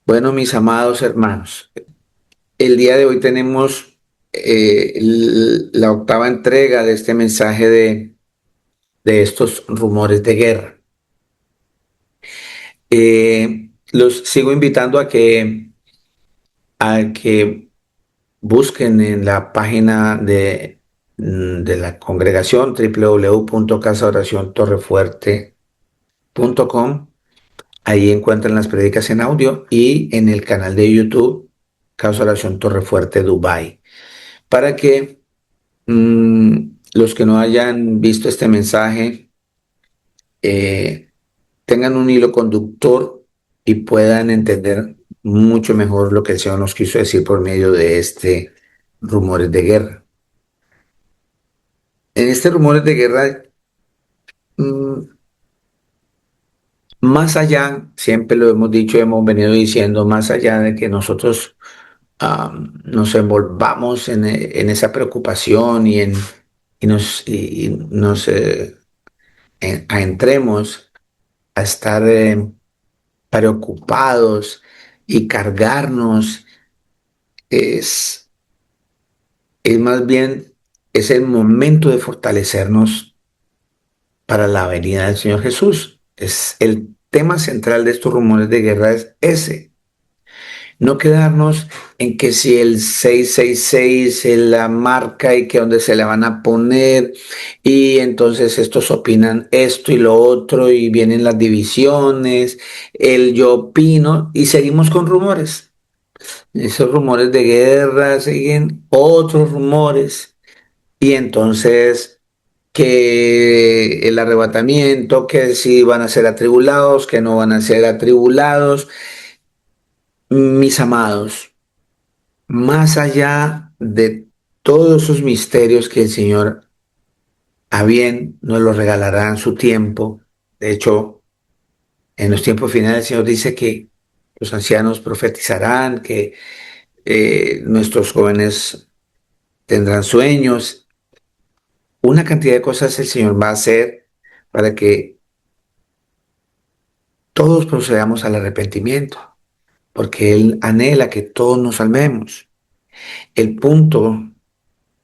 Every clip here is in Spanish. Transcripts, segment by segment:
Bueno, mis amados hermanos, el día de hoy tenemos la octava entrega de este mensaje de estos rumores de guerra. Los sigo invitando a que busquen en la página de la congregación www.casaoraciontorrefuerte.com. Ahí encuentran las prédicas en audio y en el canal de YouTube Casa Oración Torrefuerte Dubai, para que los que no hayan visto este mensaje eh, tengan un hilo conductor y puedan entender mucho mejor lo que el Señor nos quiso decir por medio de este rumores de guerra. En este rumores de guerra, mm, más allá, siempre lo hemos dicho, hemos venido diciendo, más allá de que nosotros nos envolvamos en esa preocupación y nos adentremos a estar preocupados y cargarnos, es, es más bien, es el momento de fortalecernos para la venida del Señor Jesús. Es el tema central de estos rumores de guerra es ese. No quedarnos en que si el 666 es la marca y que dónde se le van a poner y entonces estos opinan esto y lo otro y vienen las divisiones, el yo opino y seguimos con rumores. Esos rumores de guerra siguen otros rumores y entonces que el arrebatamiento, que si van a ser atribulados, que no van a ser atribulados. Mis amados, más allá de todos esos misterios que el Señor a bien nos los regalará en su tiempo, de hecho, en los tiempos finales el Señor dice que los ancianos profetizarán, que nuestros jóvenes tendrán sueños, una cantidad de cosas el Señor va a hacer para que todos procedamos al arrepentimiento, porque Él anhela que todos nos salvemos. El punto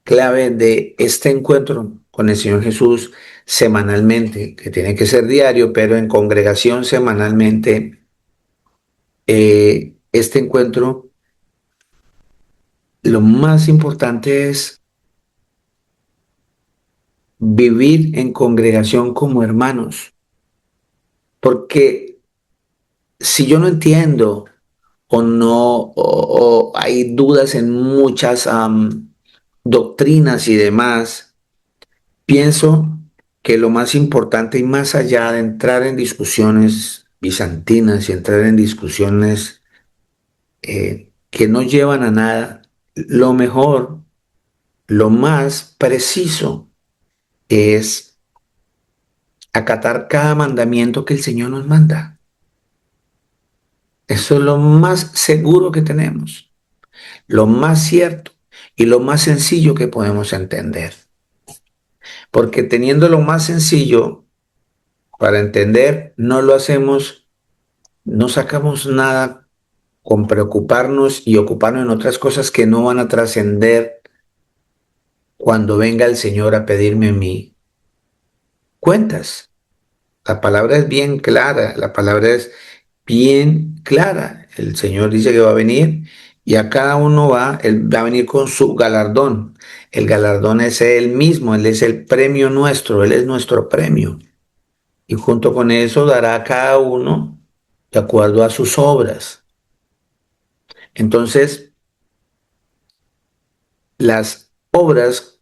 clave de este encuentro con el Señor Jesús semanalmente, que tiene que ser diario, pero en congregación semanalmente, este encuentro, lo más importante es vivir en congregación como hermanos, porque si yo no entiendo o no, o hay dudas en muchas doctrinas y demás, pienso que lo más importante y más allá de entrar en discusiones bizantinas y entrar en discusiones que no llevan a nada, lo mejor, lo más preciso es acatar cada mandamiento que el Señor nos manda. Eso es lo más seguro que tenemos, lo más cierto y lo más sencillo que podemos entender. Porque teniendo lo más sencillo para entender, no lo hacemos, no sacamos nada con preocuparnos y ocuparnos en otras cosas que no van a trascender cuando venga el Señor a pedirme a mí cuentas. La palabra es bien clara, la palabra es bien clara. El Señor dice que va a venir y a cada uno Él va a venir con su galardón. El galardón es Él mismo, Él es el premio nuestro, Él es nuestro premio. Y junto con eso dará a cada uno de acuerdo a sus obras. Entonces, las obras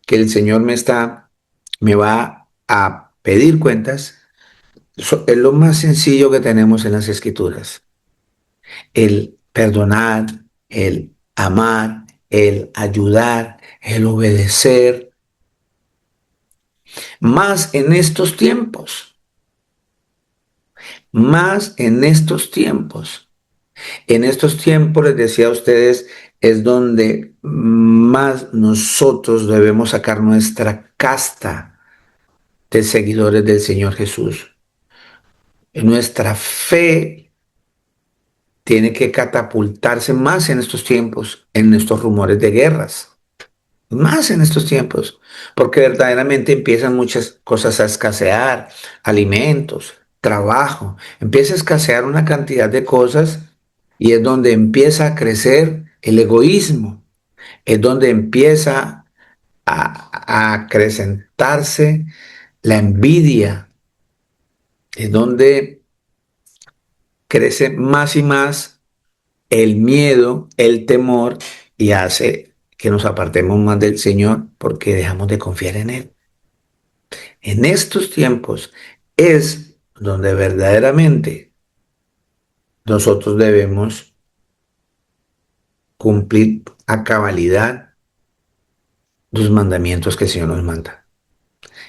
que el Señor me va a pedir cuentas, es lo más sencillo que tenemos en las Escrituras. El perdonar, el amar, el ayudar, el obedecer, más en estos tiempos, más en estos tiempos. En estos tiempos, les decía a ustedes, es donde más nosotros debemos sacar nuestra casta de seguidores del Señor Jesús. Nuestra fe tiene que catapultarse más en estos tiempos, en estos rumores de guerras, más en estos tiempos, porque verdaderamente empiezan muchas cosas a escasear, alimentos, trabajo, empieza a escasear una cantidad de cosas y es donde empieza a crecer el egoísmo, es donde empieza a acrecentarse la envidia, es donde crece más y más el miedo, el temor y hace que nos apartemos más del Señor porque dejamos de confiar en Él. En estos tiempos es donde verdaderamente nosotros debemos cumplir a cabalidad los mandamientos que el Señor nos manda.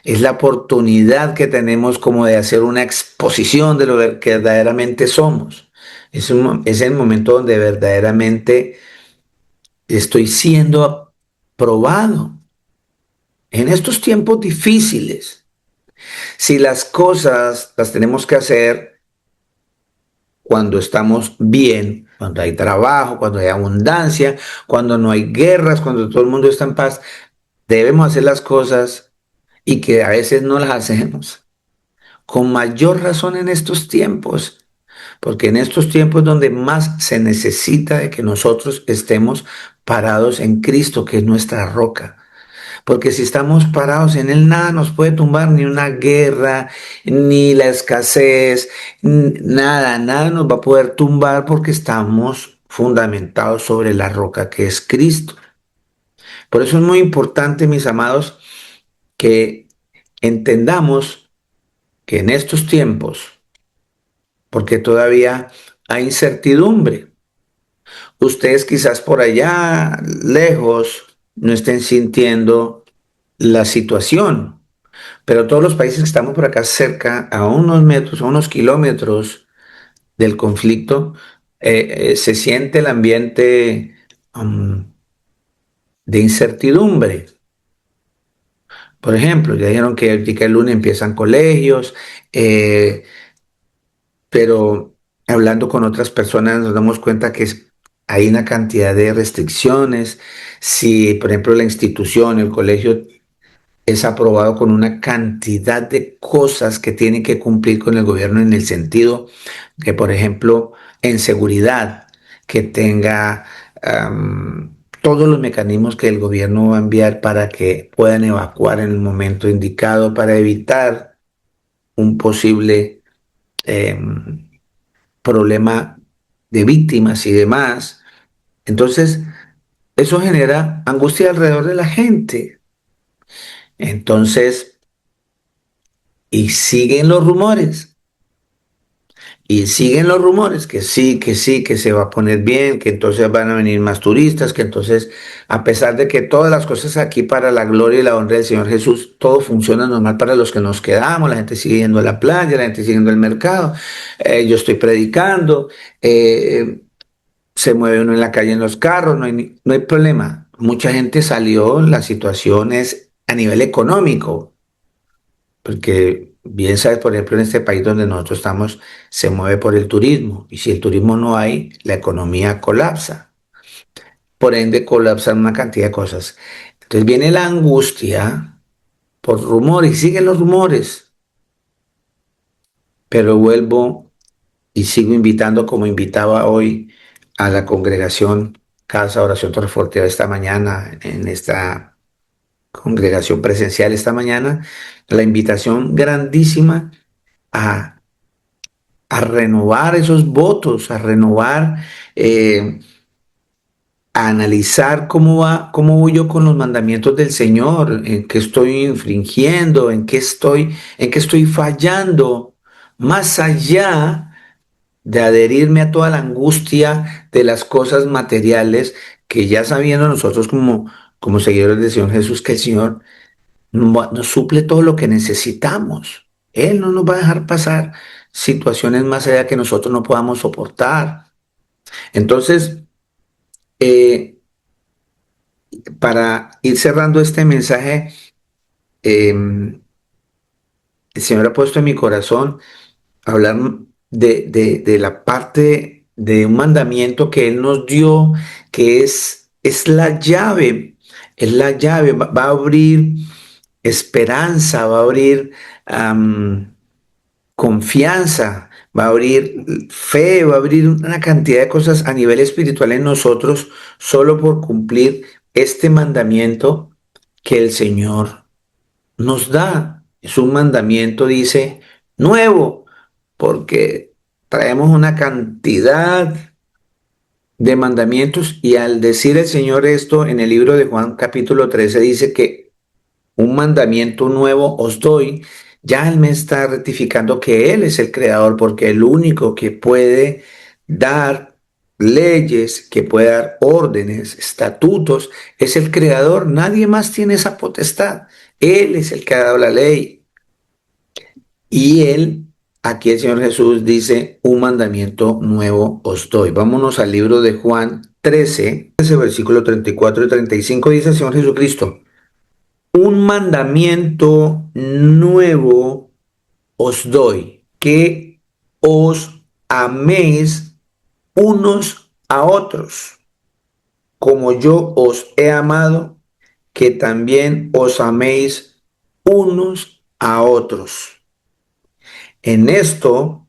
Es la oportunidad que tenemos como de hacer una exposición de lo que verdaderamente somos. Es el momento donde verdaderamente estoy siendo probado en estos tiempos difíciles. Si las cosas las tenemos que hacer cuando estamos bien, cuando hay trabajo, cuando hay abundancia, cuando no hay guerras, cuando todo el mundo está en paz, debemos hacer las cosas y que a veces no las hacemos. Con mayor razón en estos tiempos, porque en estos tiempos donde más se necesita de que nosotros estemos parados en Cristo, que es nuestra roca. Porque si estamos parados en Él, nada nos puede tumbar, ni una guerra, ni la escasez, nada, nada nos va a poder tumbar porque estamos fundamentados sobre la roca que es Cristo. Por eso es muy importante, mis amados, que entendamos que en estos tiempos, porque todavía hay incertidumbre, ustedes quizás por allá lejos no estén sintiendo la situación, pero todos los países que estamos por acá cerca, a unos metros, a unos kilómetros del conflicto, se siente el ambiente de incertidumbre. Por ejemplo, ya dijeron que el lunes empiezan colegios, eh, pero hablando con otras personas nos damos cuenta que hay una cantidad de restricciones. Si, por ejemplo, la institución, el colegio es aprobado con una cantidad de cosas que tiene que cumplir con el gobierno en el sentido que, por ejemplo, en seguridad, que tenga todos los mecanismos que el gobierno va a enviar para que puedan evacuar en el momento indicado para evitar un posible problema de víctimas y demás. Entonces, eso genera angustia alrededor de la gente. Entonces, y siguen los rumores. Y siguen los rumores que sí, que se va a poner bien, que entonces van a venir más turistas, que entonces, a pesar de que todas las cosas aquí para la gloria y la honra del Señor Jesús, todo funciona normal para los que nos quedamos, la gente sigue yendo a la playa, la gente sigue yendo al mercado, yo estoy predicando, se mueve uno en la calle en los carros, no hay problema. Mucha gente salió, la situación es a nivel económico, porque bien sabes, por ejemplo, en este país donde nosotros estamos, se mueve por el turismo. Y si el turismo no hay, la economía colapsa. Por ende, colapsan una cantidad de cosas. Entonces viene la angustia por rumores, y siguen los rumores. Pero vuelvo y sigo invitando como invitaba hoy a la congregación Casa Oración Torreforte esta mañana, en esta congregación presencial esta mañana, la invitación grandísima a renovar esos votos, a renovar, a analizar cómo voy yo con los mandamientos del Señor, en qué estoy infringiendo, en qué estoy fallando, más allá de adherirme a toda la angustia de las cosas materiales, que ya sabiendo nosotros como seguidores del Señor Jesús, que el Señor nos suple todo lo que necesitamos. Él no nos va a dejar pasar situaciones más allá que nosotros no podamos soportar. Entonces, eh, para ir cerrando este mensaje, el Señor ha puesto en mi corazón hablar de la parte de un mandamiento que Él nos dio, que es la llave, va a abrir esperanza, va a abrir confianza, va a abrir fe, va a abrir una cantidad de cosas a nivel espiritual en nosotros solo por cumplir este mandamiento que el Señor nos da. Es un mandamiento, dice, nuevo, porque traemos una cantidad de mandamientos y al decir el Señor esto en el libro de Juan capítulo 13 dice que un mandamiento nuevo os doy. Ya Él me está rectificando que Él es el creador, porque el único que puede dar leyes, que puede dar órdenes, estatutos, es el creador. Nadie más tiene esa potestad. Él es el que ha dado la ley. Y Él, aquí el Señor Jesús dice, un mandamiento nuevo os doy. Vámonos al libro de Juan 13, ese versículo 34 y 35 dice el Señor Jesucristo. Un mandamiento nuevo os doy, que os améis unos a otros, como yo os he amado, que también os améis unos a otros. En esto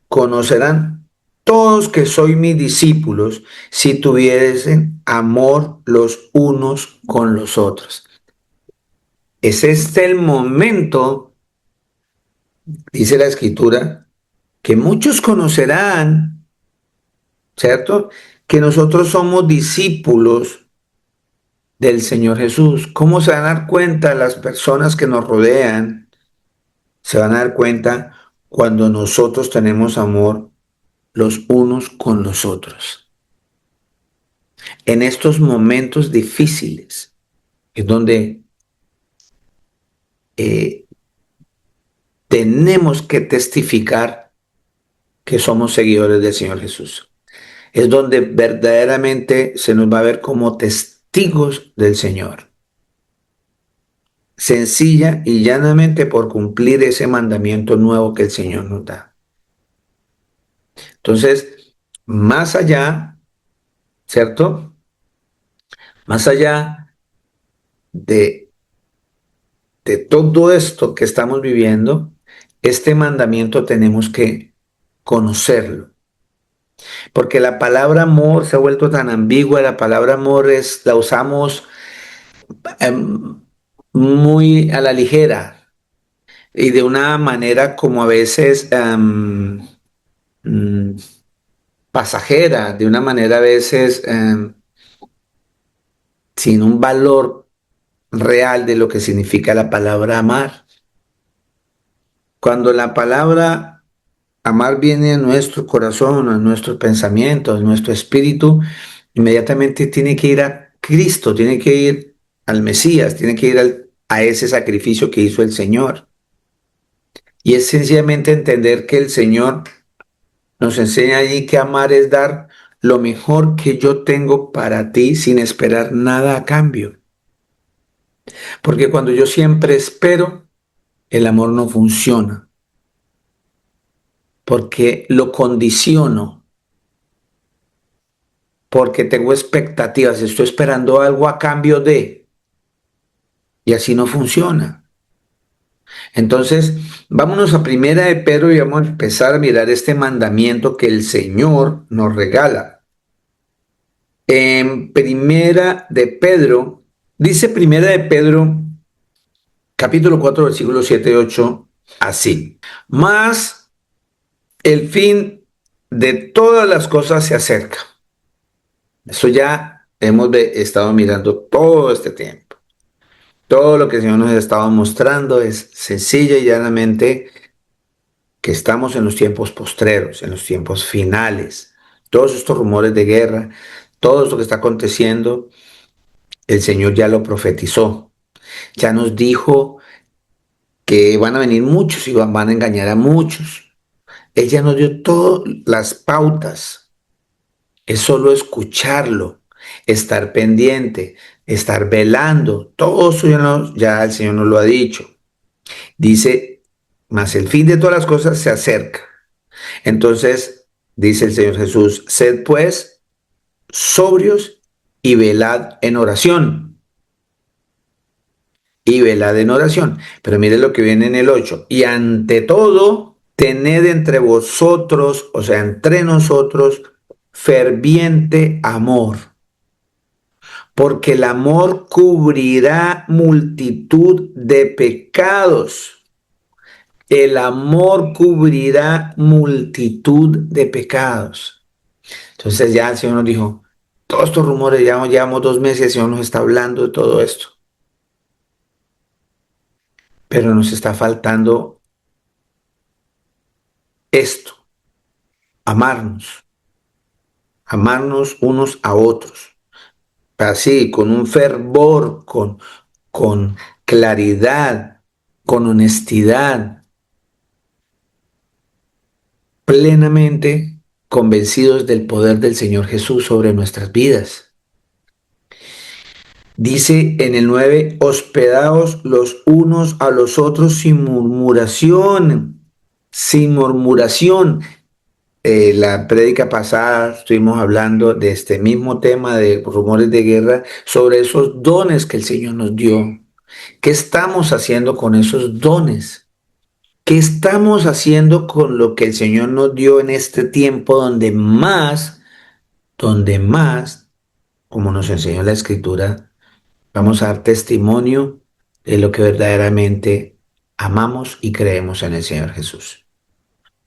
conocerán todos que sois mis discípulos, si tuviesen amor los unos con los otros. Es este el momento, dice la escritura, que muchos conocerán, ¿cierto? Que nosotros somos discípulos del Señor Jesús. ¿Cómo se van a dar cuenta las personas que nos rodean? Se van a dar cuenta cuando nosotros tenemos amor los unos con los otros. En estos momentos difíciles es donde eh, tenemos que testificar que somos seguidores del Señor Jesús. Es donde verdaderamente se nos va a ver como testigos del Señor. Sencilla y llanamente por cumplir ese mandamiento nuevo que el Señor nos da. Entonces, más allá, ¿cierto? Más allá de, de todo esto que estamos viviendo, este mandamiento tenemos que conocerlo. Porque la palabra amor se ha vuelto tan ambigua, la palabra amor la usamos muy a la ligera y de una manera como a veces mm, pasajera, de una manera a veces sin un valor real de lo que significa la palabra amar. Cuando la palabra amar viene a nuestro corazón, a nuestros pensamientos, a nuestro espíritu, inmediatamente tiene que ir a Cristo, tiene que ir al Mesías, tiene que ir a ese sacrificio que hizo el Señor. Y es sencillamente entender que el Señor nos enseña allí que amar es dar lo mejor que yo tengo para ti sin esperar nada a cambio. Porque cuando yo siempre espero, el amor no funciona. Porque lo condiciono, porque tengo expectativas, estoy esperando algo a cambio de, y así no funciona. Entonces, vámonos a Primera de Pedro y vamos a empezar a mirar este mandamiento que el Señor nos regala. En Primera de Pedro, dice Primera de Pedro, capítulo 4, versículos 7 y 8, así. Mas el fin de todas las cosas se acerca. Eso ya hemos estado mirando todo este tiempo. Todo lo que el Señor nos ha estado mostrando es sencilla y llanamente que estamos en los tiempos postreros, en los tiempos finales. Todos estos rumores de guerra, todo esto que está aconteciendo, el Señor ya lo profetizó. Ya nos dijo que van a venir muchos y van a engañar a muchos. Él ya nos dio todas las pautas. Es solo escucharlo, estar pendiente, estar velando. Todo eso ya el Señor nos lo ha dicho. Dice, mas el fin de todas las cosas se acerca. Entonces, dice el Señor Jesús, sed pues sobrios y velad en oración. Y velad en oración. Pero mire lo que viene en el 8. Y ante todo, tened entre vosotros, o sea, entre nosotros, ferviente amor, porque el amor cubrirá multitud de pecados. El amor cubrirá multitud de pecados. Entonces ya el Señor nos dijo, todos estos rumores, ya llevamos 2 meses, el Señor nos está hablando de todo esto, pero nos está faltando esto, amarnos, amarnos unos a otros, así, con un fervor, con claridad, con honestidad, plenamente convencidos del poder del Señor Jesús sobre nuestras vidas. Dice en el 9, hospedaos los unos a los otros sin murmuración, sin murmuración. La prédica pasada estuvimos hablando de este mismo tema de rumores de guerra, sobre esos dones que el Señor nos dio. ¿Qué estamos haciendo con esos dones? ¿Qué estamos haciendo con lo que el Señor nos dio en este tiempo donde más, como nos enseñó la Escritura, vamos a dar testimonio de lo que verdaderamente amamos y creemos en el Señor Jesús?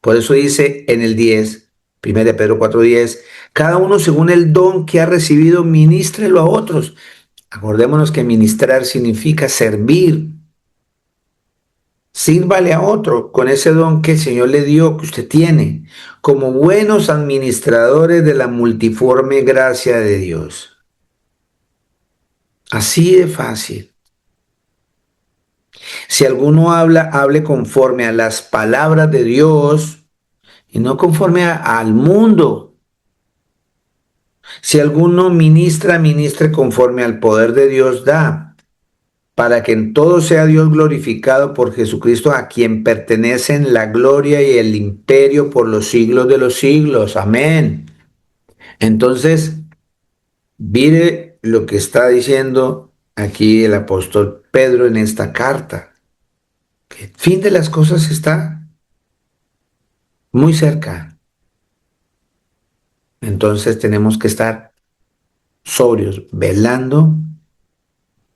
Por eso dice en el 10, 1 de Pedro 4:10, cada uno según el don que ha recibido, ministrelo a otros. Acordémonos que ministrar significa servir. Sírvale a otro con ese don que el Señor le dio, que usted tiene, como buenos administradores de la multiforme gracia de Dios. Así de fácil. Si alguno habla, hable conforme a las palabras de Dios y no conforme al mundo. Si alguno ministra, ministre conforme al poder de Dios da, para que en todo sea Dios glorificado por Jesucristo, a quien pertenecen la gloria y el imperio por los siglos de los siglos. Amén. Entonces, mire lo que está diciendo aquí el apóstol Pedro en esta carta. Que el fin de las cosas está muy cerca. Entonces tenemos que estar sobrios, velando,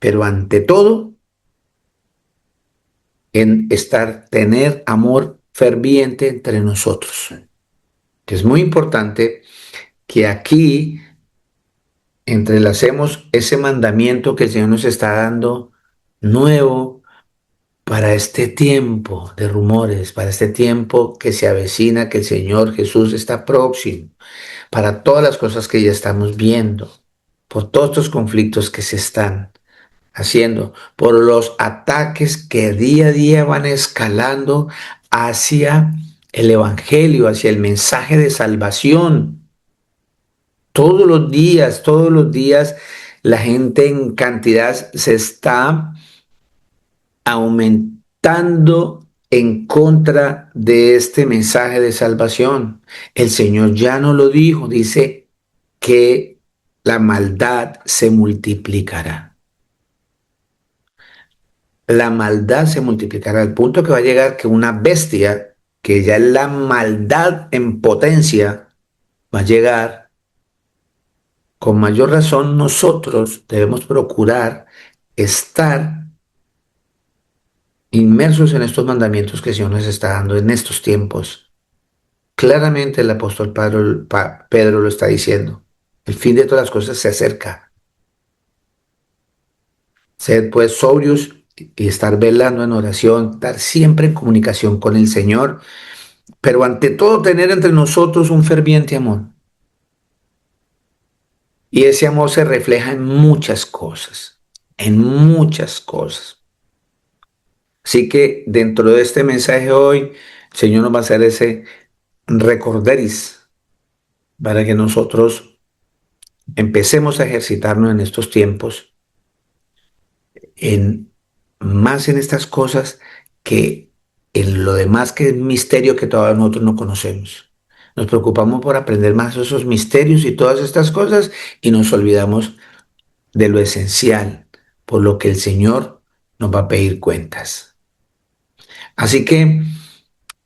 pero ante todo tener amor ferviente entre nosotros. Que es muy importante que aquí entrelacemos ese mandamiento que el Señor nos está dando nuevo para este tiempo de rumores, para este tiempo que se avecina, que el Señor Jesús está próximo, para todas las cosas que ya estamos viendo, por todos estos conflictos que se están haciendo, por los ataques que día a día van escalando hacia el Evangelio, hacia el mensaje de salvación. Todos los días, la gente en cantidad se está aumentando en contra de este mensaje de salvación. El Señor ya no lo dijo, dice que la maldad se multiplicará. La maldad se multiplicará al punto que va a llegar que una bestia, que ya es la maldad en potencia, va a llegar. Con mayor razón nosotros debemos procurar estar inmersos en estos mandamientos que el Señor nos está dando en estos tiempos. Claramente el apóstol Pedro lo está diciendo. El fin de todas las cosas se acerca. Sed pues sobrios y estar velando en oración, estar siempre en comunicación con el Señor, pero ante todo tener entre nosotros un ferviente amor. Y ese amor se refleja en muchas cosas, en muchas cosas. Así que dentro de este mensaje hoy, el Señor nos va a hacer ese recorderis para que nosotros empecemos a ejercitarnos en estos tiempos, más en estas cosas que en lo demás que es misterio que todavía nosotros no conocemos. Nos preocupamos por aprender más esos misterios y todas estas cosas y nos olvidamos de lo esencial, por lo que el Señor nos va a pedir cuentas. Así que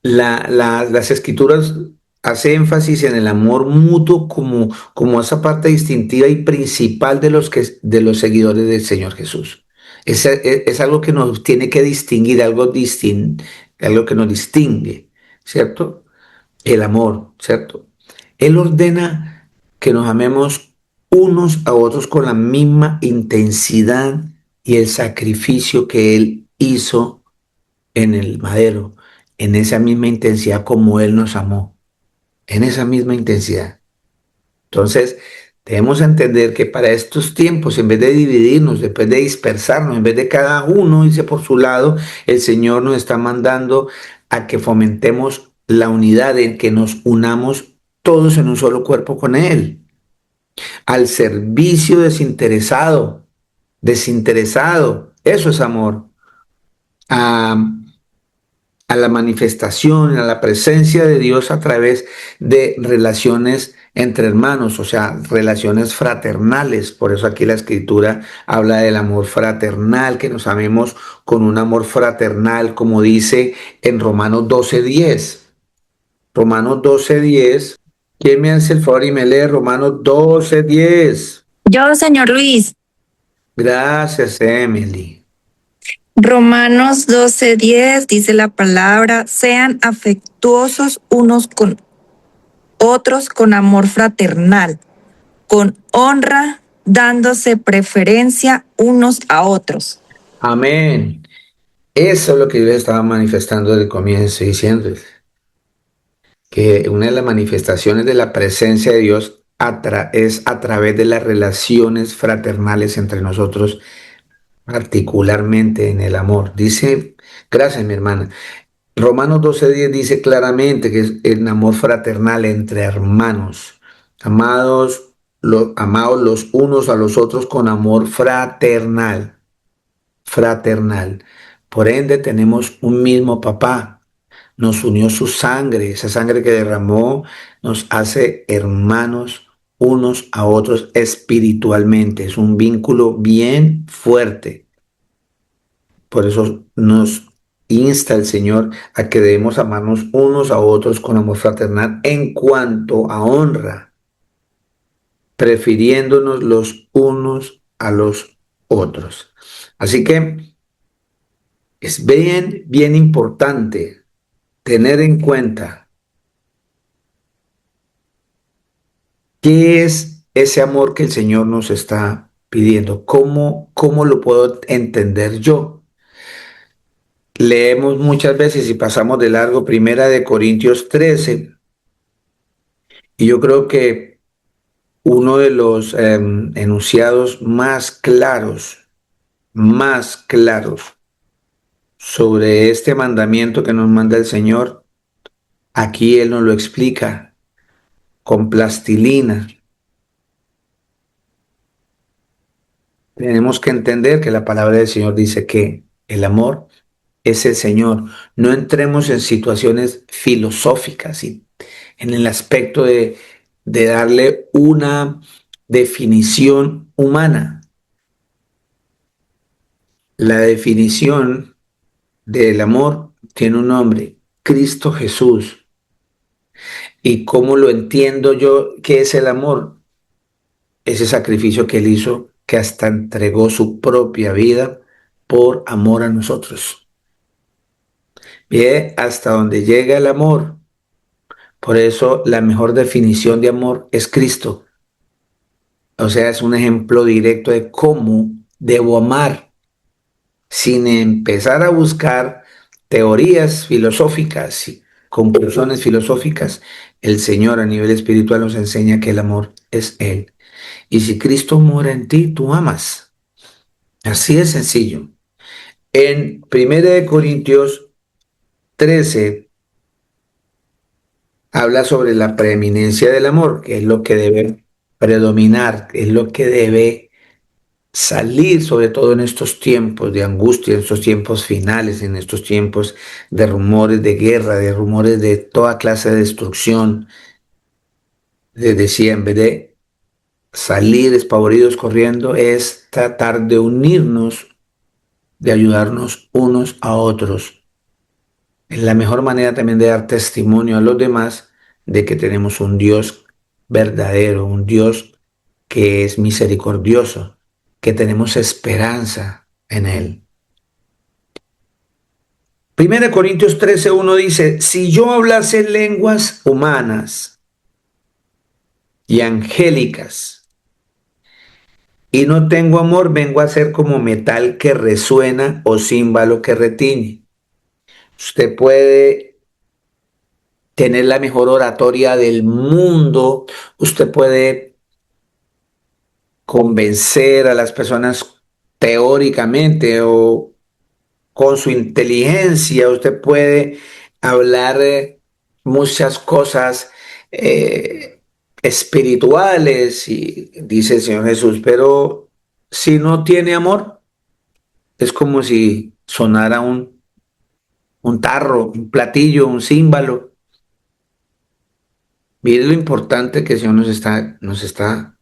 las escrituras hace énfasis en el amor mutuo como esa parte distintiva y principal de los seguidores del Señor Jesús. Es algo que nos tiene que distinguir, algo que nos distingue, ¿cierto? El amor, ¿cierto? Él ordena que nos amemos unos a otros con la misma intensidad y el sacrificio que Él hizo en el madero, en esa misma intensidad como Él nos amó, en esa misma intensidad. Entonces, debemos entender que para estos tiempos, en vez de dividirnos, en vez de dispersarnos, en vez de cada uno irse por su lado, el Señor nos está mandando a que fomentemos la unidad, en que nos unamos todos en un solo cuerpo con Él, al servicio desinteresado, desinteresado, eso es amor, a la manifestación, a la presencia de Dios a través de relaciones entre hermanos, o sea, relaciones fraternales. Por eso aquí la escritura habla del amor fraternal, que nos amemos con un amor fraternal, como dice en Romanos 12:10. Romanos 12:10. ¿Quién me hace el favor y me lee Romanos 12:10? Yo, señor Luis, Gracias, Emily. Romanos 12:10 dice la palabra, sean afectuosos unos con otros con amor fraternal, con honra, dándose preferencia unos a otros. Amén. Eso es lo que yo les estaba manifestando desde el comienzo, diciendo que una de las manifestaciones de la presencia de Dios es a través de las relaciones fraternales entre nosotros, particularmente en el amor. Dice, gracias mi hermana, Romanos 12:10 dice claramente que es el amor fraternal entre hermanos, amados los unos a los otros con amor fraternal, fraternal. Por ende tenemos un mismo papá, nos unió su sangre, esa sangre que derramó nos hace hermanos unos a otros espiritualmente, es un vínculo bien fuerte. Por eso nos insta el Señor a que debemos amarnos unos a otros con amor fraternal en cuanto a honra, prefiriéndonos los unos a los otros. Así que es bien, bien importante tener en cuenta qué es ese amor que el Señor nos está pidiendo, cómo lo puedo entender yo. Leemos muchas veces y pasamos de largo Primera de Corintios 13, y yo creo que uno de los enunciados más claros sobre este mandamiento que nos manda el Señor, aquí Él nos lo explica con plastilina. Tenemos que entender que la palabra del Señor dice que el amor es el Señor. No entremos en situaciones filosóficas, ¿sí? En el aspecto de darle una definición humana. La definición del amor tiene un nombre, Cristo Jesús. ¿Y cómo lo entiendo yo? ¿Qué es el amor? Ese sacrificio que Él hizo, que hasta entregó su propia vida por amor a nosotros. Bien, hasta donde llega el amor. Por eso la mejor definición de amor es Cristo. O sea, es un ejemplo directo de cómo debo amar sin empezar a buscar teorías filosóficas y conclusiones filosóficas. El Señor a nivel espiritual nos enseña que el amor es Él. Y si Cristo mora en ti, tú amas. Así de sencillo. En 1 Corintios 13 habla sobre la preeminencia del amor, que es lo que debe predominar, es lo que debe salir, sobre todo en estos tiempos de angustia, en estos tiempos finales, en estos tiempos de rumores de guerra, de rumores de toda clase de destrucción. les decía, en vez de salir despavoridos corriendo, es tratar de unirnos, de ayudarnos unos a otros. Es la mejor manera también de dar testimonio a los demás de que tenemos un Dios verdadero, un Dios que es misericordioso, que tenemos esperanza en Él. 1 Corintios 13:1 dice, si yo hablase lenguas humanas y angélicas y no tengo amor, vengo a ser como metal que resuena o címbalo que retiñe. Usted puede tener la mejor oratoria del mundo, usted puede convencer a las personas teóricamente o con su inteligencia, usted puede hablar muchas cosas espirituales, y dice el Señor Jesús, pero si no tiene amor, es como si sonara un tarro, un platillo, un címbalo. Mire lo importante que el Señor nos está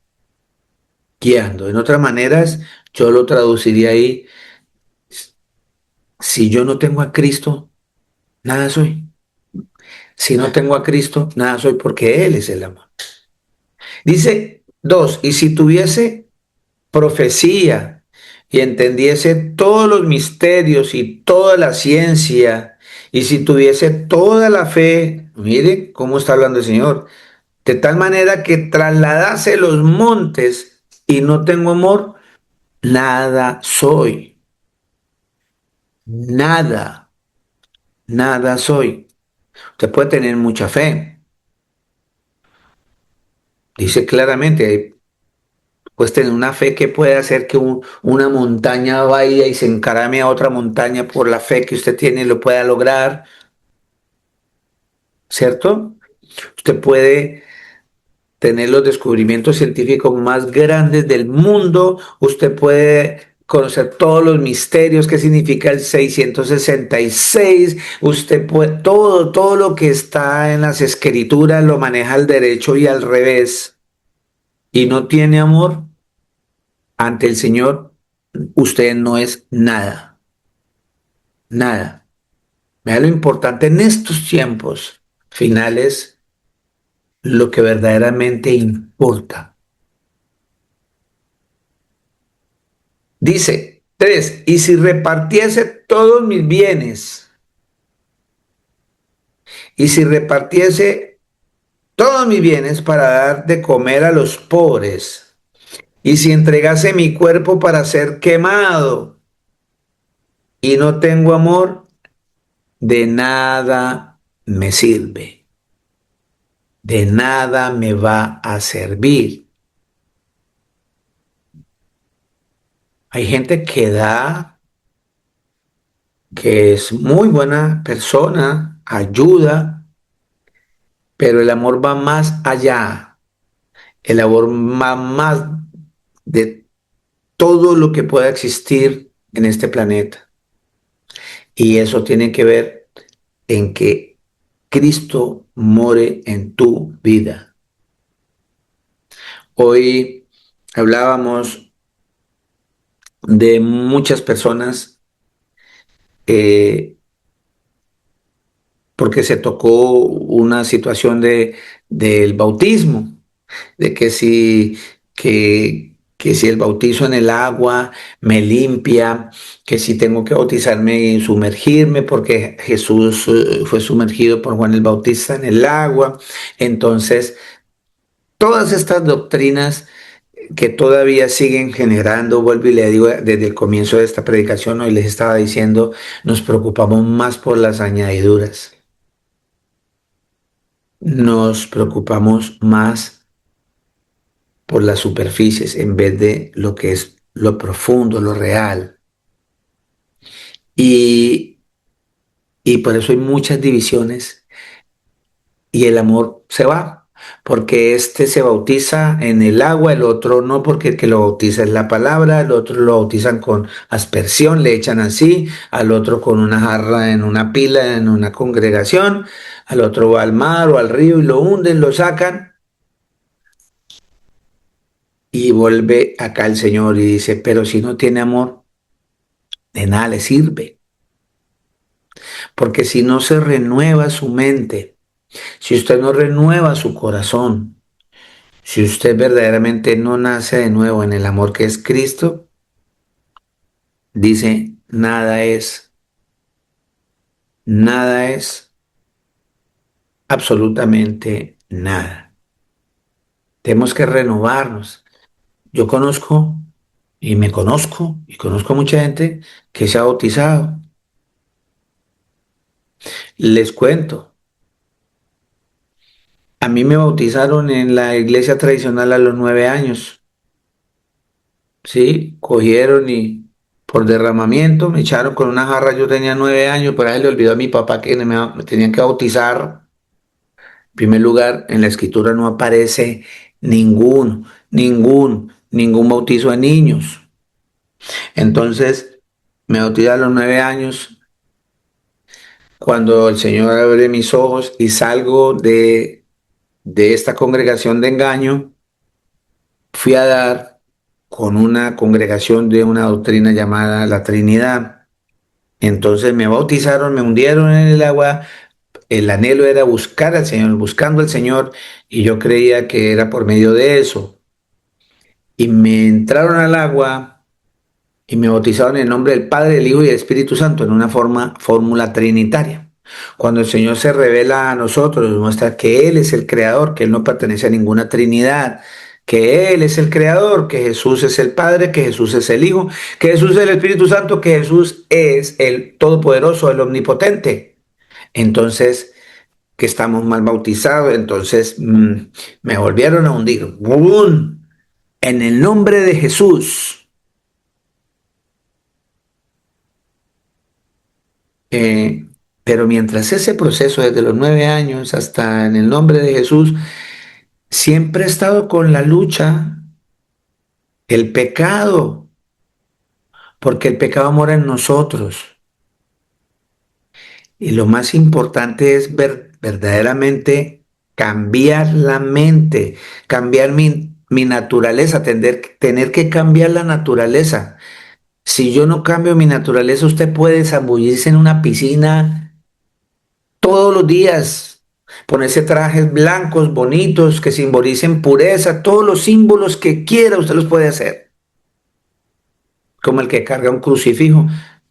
guiando. En otras maneras, yo lo traduciría ahí, si yo no tengo a Cristo, nada soy. Si no tengo a Cristo, nada soy porque Él es el amor. Dice 2, y si tuviese profecía y entendiese todos los misterios y toda la ciencia, y si tuviese toda la fe, mire cómo está hablando el Señor, de tal manera que trasladase los montes y no tengo amor, nada soy, nada, nada soy. Usted puede tener mucha fe. Dice claramente, pues tener una fe que puede hacer que una montaña vaya y se encarame a otra montaña por la fe que usted tiene y lo pueda lograr, ¿cierto? Usted puede tener los descubrimientos científicos más grandes del mundo, usted puede conocer todos los misterios, qué significa el 666, usted puede, todo lo que está en las escrituras lo maneja al derecho y al revés, y no tiene amor ante el Señor, usted no es nada, nada. Vea lo importante en estos tiempos finales, lo que verdaderamente importa. Dice 3, y si repartiese todos mis bienes, y si repartiese todos mis bienes para dar de comer a los pobres, y si entregase mi cuerpo para ser quemado, y no tengo amor, de nada me sirve, de nada me va a servir. Hay gente que da, que es muy buena persona, ayuda, pero el amor va más allá. El amor va más de todo lo que pueda existir en este planeta. Y eso tiene que ver en que Cristo more en tu vida. Hoy hablábamos de muchas personas eh, porque se tocó una situación del bautismo, de que si el bautizo en el agua me limpia, que si tengo que bautizarme y sumergirme, porque Jesús fue sumergido por Juan el Bautista en el agua. Entonces, todas estas doctrinas que todavía siguen generando, vuelvo y le digo desde el comienzo de esta predicación, hoy les estaba diciendo, nos preocupamos más por las añadiduras. Nos preocupamos más por las superficies en vez de lo que es lo profundo, lo real. Y, y por eso hay muchas divisiones y el amor se va, porque este se bautiza en el agua, el otro no, porque el que lo bautiza es la palabra, el otro lo bautizan con aspersión, le echan así, al otro con una jarra en una pila, en una congregación, al otro va al mar o al río y lo hunden, lo sacan. Y vuelve acá el Señor y dice, pero si no tiene amor, de nada le sirve. Porque si no se renueva su mente, si usted no renueva su corazón, si usted verdaderamente no nace de nuevo en el amor que es Cristo, dice, nada es, absolutamente nada. Tenemos que renovarnos. Yo conozco y me conozco y conozco a mucha gente que se ha bautizado. Les cuento, a mí me bautizaron en la iglesia tradicional a los 9 años. Sí, cogieron y por derramamiento me echaron con una jarra. Yo tenía 9 años, pero a él le olvidó a mi papá que me tenían que bautizar. En primer lugar, en la escritura no aparece ningún bautizo de niños. Entonces, me bauticé a los 9 años. Cuando el Señor abre mis ojos y salgo de esta congregación de engaño, fui a dar con una congregación de una doctrina llamada la Trinidad. Entonces me bautizaron, me hundieron en el agua. El anhelo era buscar al Señor, buscando al Señor, y yo creía que era por medio de eso. Y me entraron al agua y me bautizaron en el nombre del Padre, del Hijo y del Espíritu Santo en una fórmula trinitaria. Cuando el Señor se revela a nosotros, nos muestra que Él es el creador, que Él no pertenece a ninguna trinidad, que Él es el creador, que Jesús es el Padre, que Jesús es el Hijo, que Jesús es el Espíritu Santo, que Jesús es el Todopoderoso, el Omnipotente. Entonces, que estamos mal bautizados, entonces me volvieron a hundir. ¡Bum! En el nombre de Jesús. Eh, pero mientras ese proceso, desde los 9 años hasta en el nombre de Jesús, siempre he estado con la lucha, el pecado, porque el pecado mora en nosotros. Y lo más importante es verdaderamente cambiar la mente, cambiar mi naturaleza, tener que cambiar la naturaleza. Si yo no cambio mi naturaleza, usted puede zambullirse en una piscina todos los días, ponerse trajes blancos, bonitos, que simbolicen pureza, todos los símbolos que quiera, usted los puede hacer, como el que carga un crucifijo.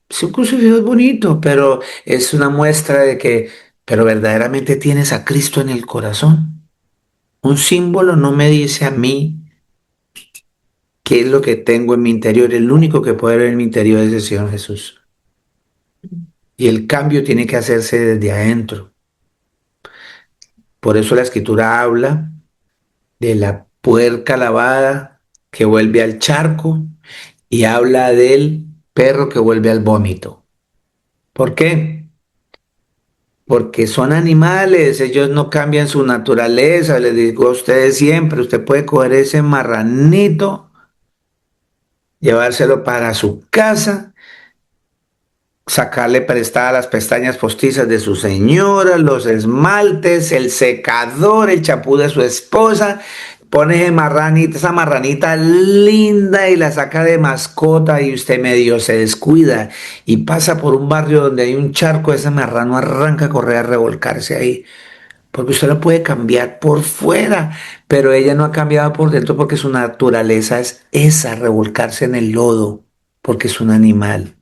Sí, un crucifijo es bonito, pero es una muestra de que, pero verdaderamente tienes a Cristo en el corazón. Un símbolo no me dice a mí qué es lo que tengo en mi interior. El único que puede ver en mi interior es el Señor Jesús. Y el cambio tiene que hacerse desde adentro. Por eso la escritura habla de la puerca lavada que vuelve al charco y habla del perro que vuelve al vómito. ¿Por qué? Porque son animales, ellos no cambian su naturaleza. Les digo a ustedes siempre, usted puede coger ese marranito, llevárselo para su casa, sacarle prestadas las pestañas postizas de su señora, los esmaltes, el secador, el champú de su esposa, pone esa marranita linda y la saca de mascota, y usted medio se descuida y pasa por un barrio donde hay un charco, ese marrano arranca a correr a revolcarse ahí. Porque usted lo puede cambiar por fuera, pero ella no ha cambiado por dentro porque su naturaleza es esa, revolcarse en el lodo, porque es un animal.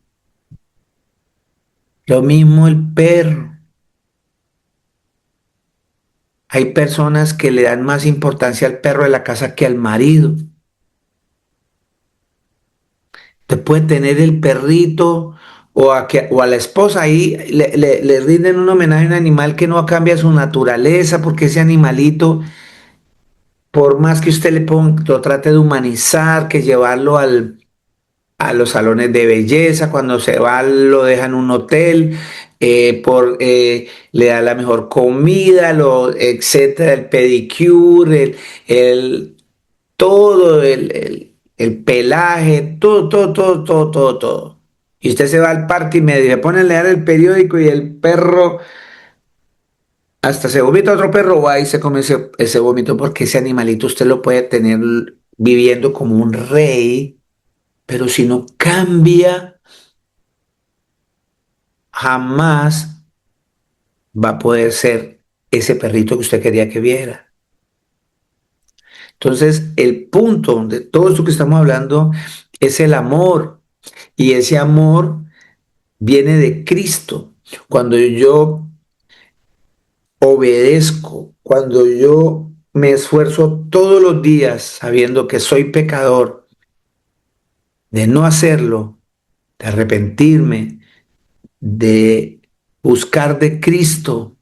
Lo mismo el perro. Hay personas que le dan más importancia al perro de la casa que al marido. Usted puede tener el perrito o a la esposa ahí, le rinden un homenaje a un animal que no cambia su naturaleza, porque ese animalito, por más que usted lo trate de humanizar, que llevarlo a los salones de belleza, cuando se va lo deja en un hotel, le da la mejor comida, etcétera, el pedicure, todo el pelaje, todo. Y usted se va al parque y me pone a leer el periódico y el perro, hasta se vomita otro perro, va y se come ese vómito, porque ese animalito usted lo puede tener viviendo como un rey, pero si no cambia, jamás va a poder ser ese perrito que usted quería que viera. Entonces, el punto de todo esto que estamos hablando es el amor, y ese amor viene de Cristo. Cuando yo obedezco, cuando yo me esfuerzo todos los días sabiendo que soy pecador, de no hacerlo, de arrepentirme, de buscar de Cristo,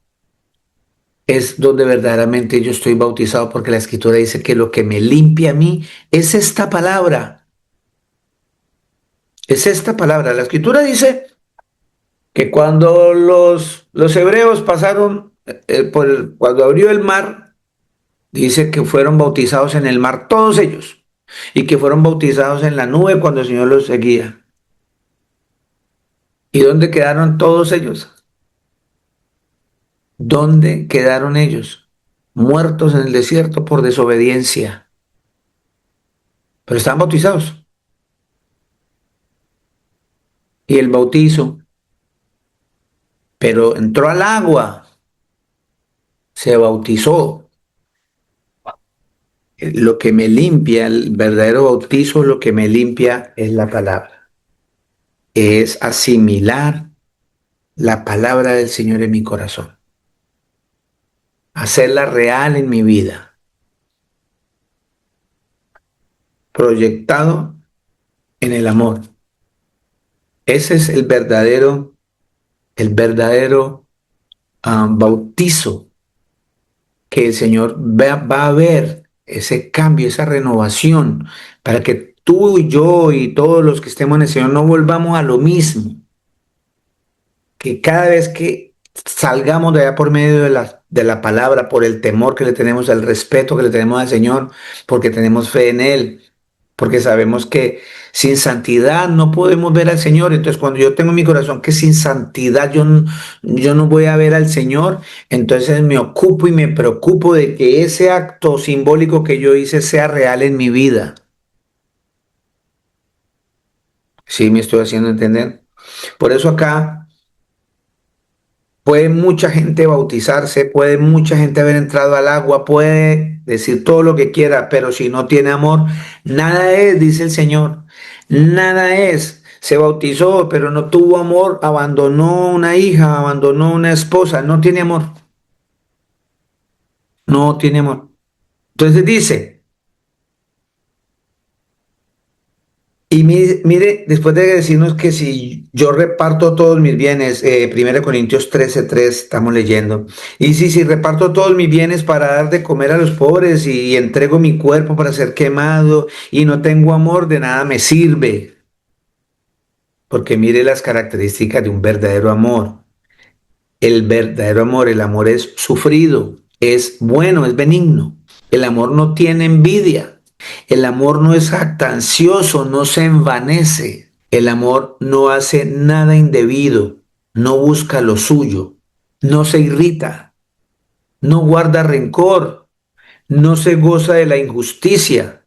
es donde verdaderamente yo estoy bautizado, porque la Escritura dice que lo que me limpia a mí es esta palabra, es esta palabra. La Escritura dice que cuando los hebreos pasaron, cuando abrió el mar, dice que fueron bautizados en el mar todos ellos, y que fueron bautizados en la nube cuando el Señor los seguía. ¿Y dónde quedaron todos ellos? ¿Dónde quedaron ellos? Muertos en el desierto por desobediencia, pero estaban bautizados. Y el bautizo, pero entró al agua, se bautizó. Lo que me limpia, el verdadero bautizo, lo que me limpia es la palabra. Es asimilar la palabra del Señor en mi corazón, hacerla real en mi vida, proyectado en el amor. Ese es el verdadero bautizo que el Señor va a ver, ese cambio, esa renovación, para que tú y yo y todos los que estemos en el Señor no volvamos a lo mismo, que cada vez que salgamos de allá por medio de la palabra, por el temor que le tenemos, el respeto que le tenemos al Señor, porque tenemos fe en Él, porque sabemos que sin santidad no podemos ver al Señor. Entonces, cuando yo tengo en mi corazón que sin santidad yo no voy a ver al Señor, entonces me ocupo y me preocupo de que ese acto simbólico que yo hice sea real en mi vida. ¿Sí me estoy haciendo entender? Por eso acá puede mucha gente bautizarse, puede mucha gente haber entrado al agua, puede decir todo lo que quiera, pero si no tiene amor, nada es, dice el Señor, nada es. Se bautizó, pero no tuvo amor, abandonó una hija, abandonó una esposa, no tiene amor, no tiene amor. Entonces dice, y mire, después de decirnos que si yo reparto todos mis bienes, 1 Corintios 13:3 estamos leyendo, y si reparto todos mis bienes para dar de comer a los pobres y entrego mi cuerpo para ser quemado y no tengo amor, de nada me sirve. Porque mire las características de un verdadero amor. El verdadero amor, el amor es sufrido, es bueno, es benigno. El amor no tiene envidia. El amor no es jactancioso, no se envanece. El amor no hace nada indebido, no busca lo suyo, no se irrita, no guarda rencor, no se goza de la injusticia,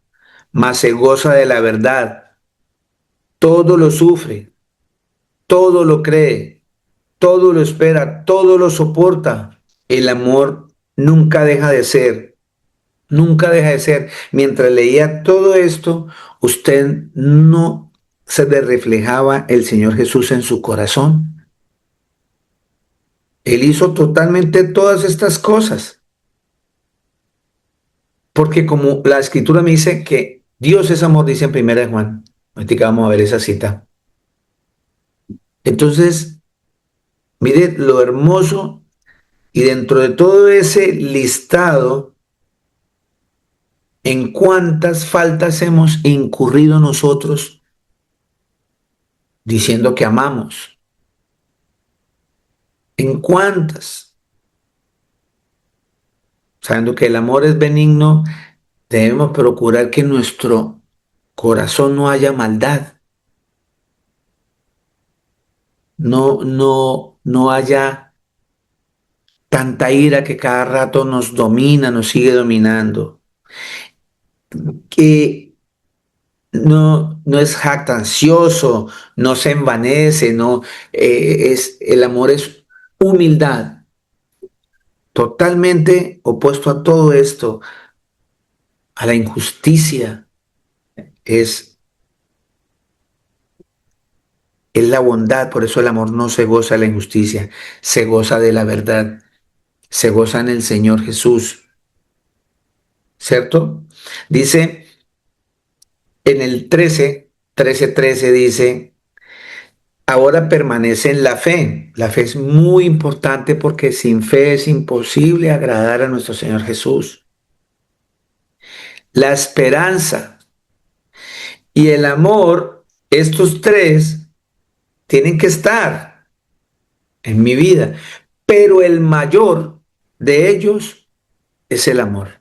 mas se goza de la verdad. Todo lo sufre, todo lo cree, todo lo espera, todo lo soporta. El amor nunca deja de ser, nunca deja de ser. Mientras leía todo esto, usted no se le reflejaba el Señor Jesús en su corazón. Él hizo totalmente todas estas cosas, porque como la escritura me dice que Dios es amor, dice en primera de Juan. Ahorita vamos a ver esa cita. Entonces, mire lo hermoso, y dentro de todo ese listado, en cuántas faltas hemos incurrido nosotros diciendo que amamos. En cuántas, sabiendo que el amor es benigno, debemos procurar que en nuestro corazón no haya maldad, no haya tanta ira que cada rato nos domina, nos sigue dominando. que no es jactancioso, no se envanece, no, el amor es humildad, totalmente opuesto a todo esto, a la injusticia, es, es la bondad, por eso el amor no se goza de la injusticia, se goza de la verdad, se goza en el Señor Jesús, ¿cierto? Dice en el 13 dice, ahora permanece en la fe. La fe es muy importante porque sin fe es imposible agradar a nuestro Señor Jesús. La esperanza y el amor, estos tres, tienen que estar en mi vida, pero el mayor de ellos es el amor,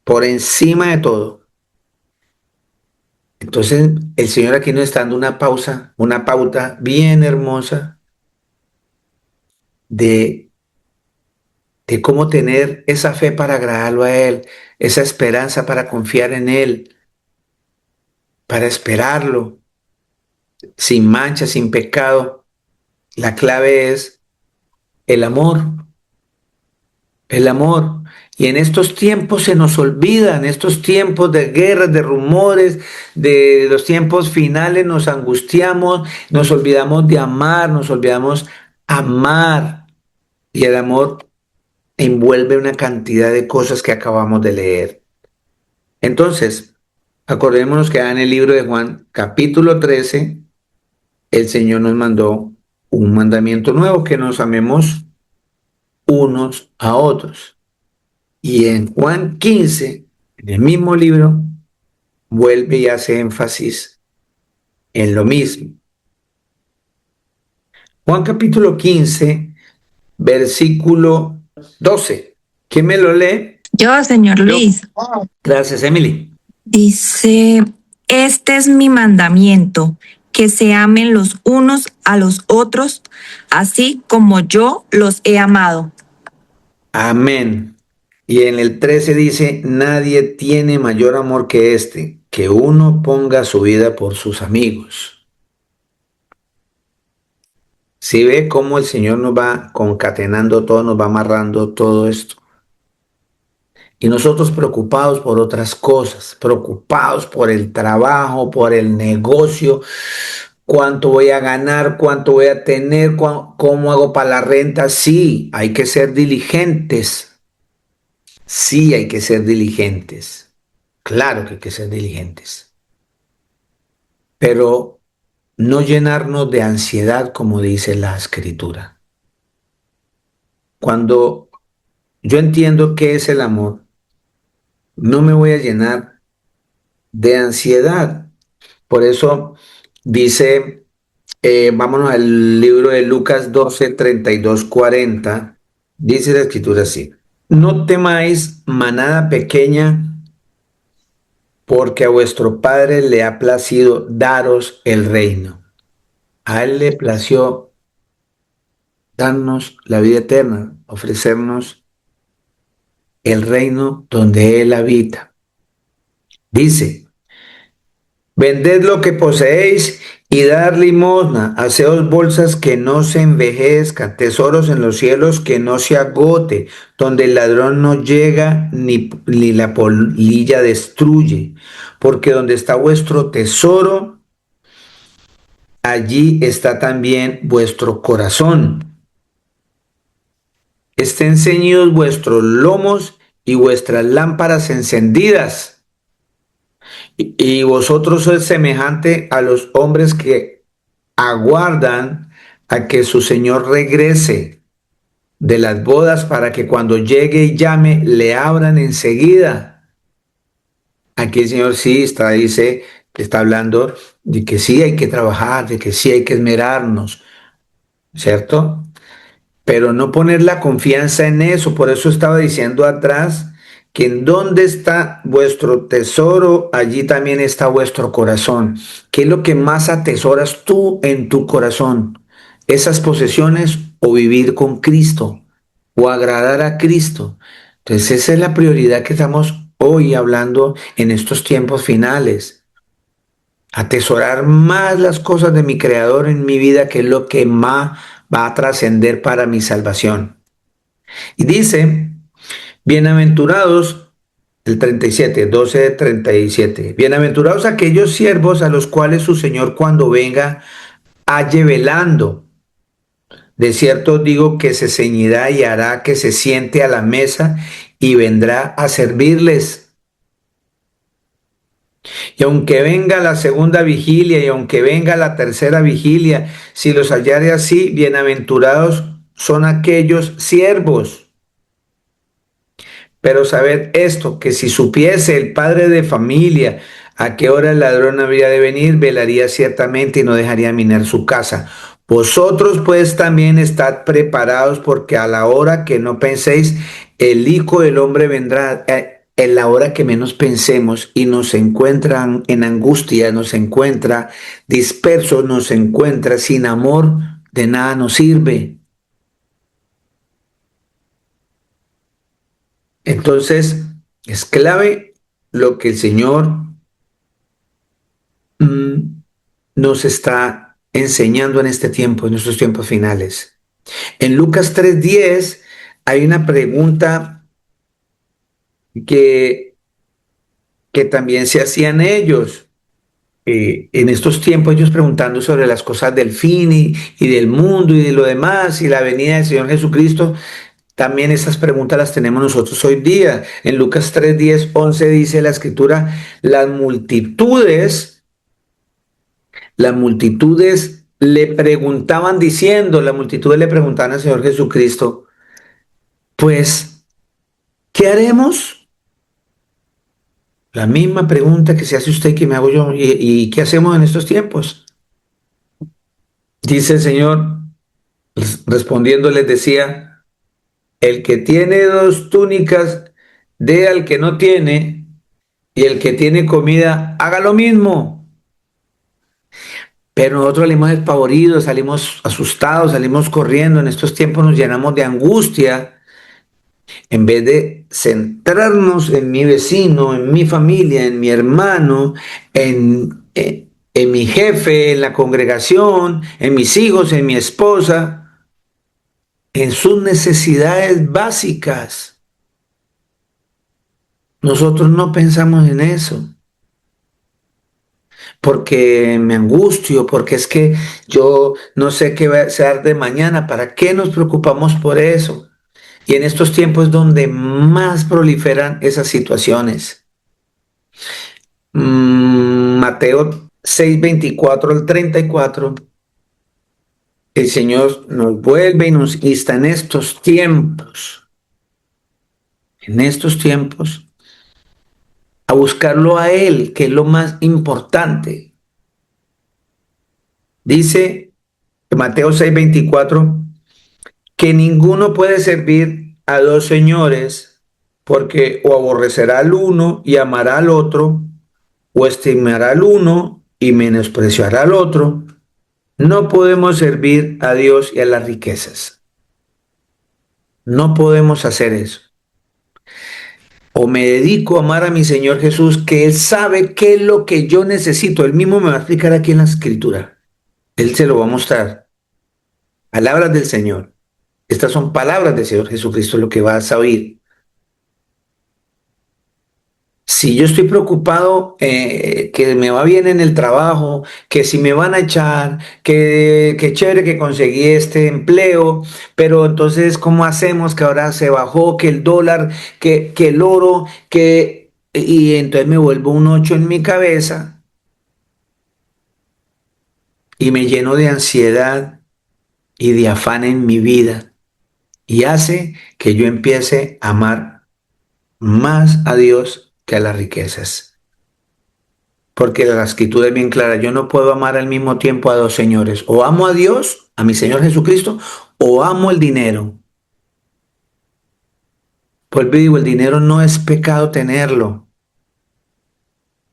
por encima de todo. Entonces, el Señor aquí nos está dando una pausa, una pauta bien hermosa de cómo tener esa fe para agradarlo a Él, esa esperanza para confiar en Él, para esperarlo, sin mancha, sin pecado. La clave es el amor, el amor. Y en estos tiempos se nos olvida, en estos tiempos de guerras, de rumores, de los tiempos finales, nos angustiamos, nos olvidamos de amar, nos olvidamos amar. Y el amor envuelve una cantidad de cosas que acabamos de leer. Entonces, acordémonos que en el libro de Juan, capítulo 13, el Señor nos mandó un mandamiento nuevo, que nos amemos unos a otros. Y en Juan 15, en el mismo libro, vuelve y hace énfasis en lo mismo. Juan capítulo 15, versículo 12. ¿Quién me lo lee? Yo, señor Yo. Luis, Gracias, Emily. dice, este es mi mandamiento, que se amen los unos a los otros, así como yo los he amado. Amén. Y en el 13 dice, nadie tiene mayor amor que este, que uno ponga su vida por sus amigos. Si ve cómo el Señor nos va concatenando todo, nos va amarrando todo esto. Y nosotros preocupados por otras cosas, preocupados por el trabajo, por el negocio, cuánto voy a ganar, cuánto voy a tener, cómo hago para la renta. Sí, hay que ser diligentes. Sí, hay que ser diligentes. Claro que hay que ser diligentes. Pero no llenarnos de ansiedad como dice la escritura. Cuando yo entiendo qué es el amor, no me voy a llenar de ansiedad. Por eso dice, vámonos al libro de Lucas 12, 32, 40. Dice la escritura así. No temáis, manada pequeña, porque a vuestro Padre le ha placido daros el reino. A Él le plació darnos la vida eterna, ofrecernos el reino donde Él habita. Dice, vended lo que poseéis y dar limosna, haceos bolsas que no se envejezcan, tesoros en los cielos que no se agote, donde el ladrón no llega ni la polilla destruye, porque donde está vuestro tesoro, allí está también vuestro corazón. Estén ceñidos vuestros lomos y vuestras lámparas encendidas. Y vosotros sois semejante a los hombres que aguardan a que su Señor regrese de las bodas para que cuando llegue y llame le abran enseguida. Aquí el Señor sí está hablando de que sí hay que trabajar, de que sí hay que esmerarnos, ¿cierto? Pero no poner la confianza en eso. Por eso estaba diciendo atrás que en donde está vuestro tesoro, allí también está vuestro corazón. ¿Qué es lo que más atesoras tú en tu corazón? ¿Esas posesiones o vivir con Cristo o agradar a Cristo? Entonces esa es la prioridad que estamos hoy hablando en estos tiempos finales. Atesorar más las cosas de mi Creador en mi vida, que es lo que más va a trascender para mi salvación. Y dice, bienaventurados, el 37, 12, 37. Bienaventurados aquellos siervos a los cuales su Señor cuando venga halle velando. De cierto os digo que se ceñirá y hará que se siente a la mesa y vendrá a servirles. Y aunque venga la segunda vigilia y aunque venga la tercera vigilia, si los hallare así, bienaventurados son aquellos siervos. Pero sabed esto, que si supiese el padre de familia a qué hora el ladrón habría de venir, velaría ciertamente y no dejaría minar su casa. Vosotros pues también estad preparados, porque a la hora que no penséis, el Hijo del Hombre vendrá. En la hora que menos pensemos y nos encuentran en angustia, nos encuentra dispersos, nos encuentra sin amor, de nada nos sirve. Entonces, es clave lo que el Señor mm, nos está enseñando en este tiempo, en estos tiempos finales. En Lucas 3:10 hay una pregunta que, que también se hacían ellos. En estos tiempos ellos preguntando sobre las cosas del fin y del mundo y de lo demás y la venida del Señor Jesucristo. También estas preguntas las tenemos nosotros hoy día. En Lucas 3:10, 11 dice la escritura, las multitudes le preguntaban diciendo, las multitudes le preguntaban al Señor Jesucristo, pues, ¿qué haremos? La misma pregunta que se hace usted y que me hago yo. ¿Y qué hacemos en estos tiempos? Dice el Señor, respondiendo les decía, el que tiene dos túnicas, dé al que no tiene, y el que tiene comida, haga lo mismo. Pero nosotros salimos despavoridos, salimos asustados, salimos corriendo. En estos tiempos nos llenamos de angustia en vez de centrarnos en mi vecino, en mi familia, en mi hermano, en mi jefe, en la congregación, en mis hijos, en mi esposa, en sus necesidades básicas. Nosotros no pensamos en eso porque me angustio, porque es que yo no sé qué va a ser de mañana. ¿Para qué nos preocupamos por eso? Y en estos tiempos donde más proliferan esas situaciones. Mateo 6:24 al 34, el Señor nos vuelve y nos insta en estos tiempos, a buscarlo a Él, que es lo más importante. Dice Mateo 6:24 que ninguno puede servir a dos señores, porque o aborrecerá al uno y amará al otro, o estimará al uno y menospreciará al otro. No podemos servir a Dios y a las riquezas. No podemos hacer eso. O me dedico a amar a mi Señor Jesús, que Él sabe qué es lo que yo necesito. Él mismo me va a explicar aquí en la escritura. Él se lo va a mostrar. Palabras del Señor. Estas son palabras del Señor Jesucristo, lo que vas a oír. Si yo estoy preocupado que me va bien en el trabajo, que si me van a echar, que chévere que conseguí este empleo, pero entonces, ¿cómo hacemos que ahora se bajó, que el dólar, que el oro, que... Y entonces me vuelvo un 8 en mi cabeza y me lleno de ansiedad y de afán en mi vida y hace que yo empiece a amar más a Dios que a las riquezas. Porque la escritura es bien clara, yo no puedo amar al mismo tiempo a dos señores. O amo a Dios, a mi Señor Jesucristo, o amo el dinero. Pues digo, el dinero no es pecado tenerlo.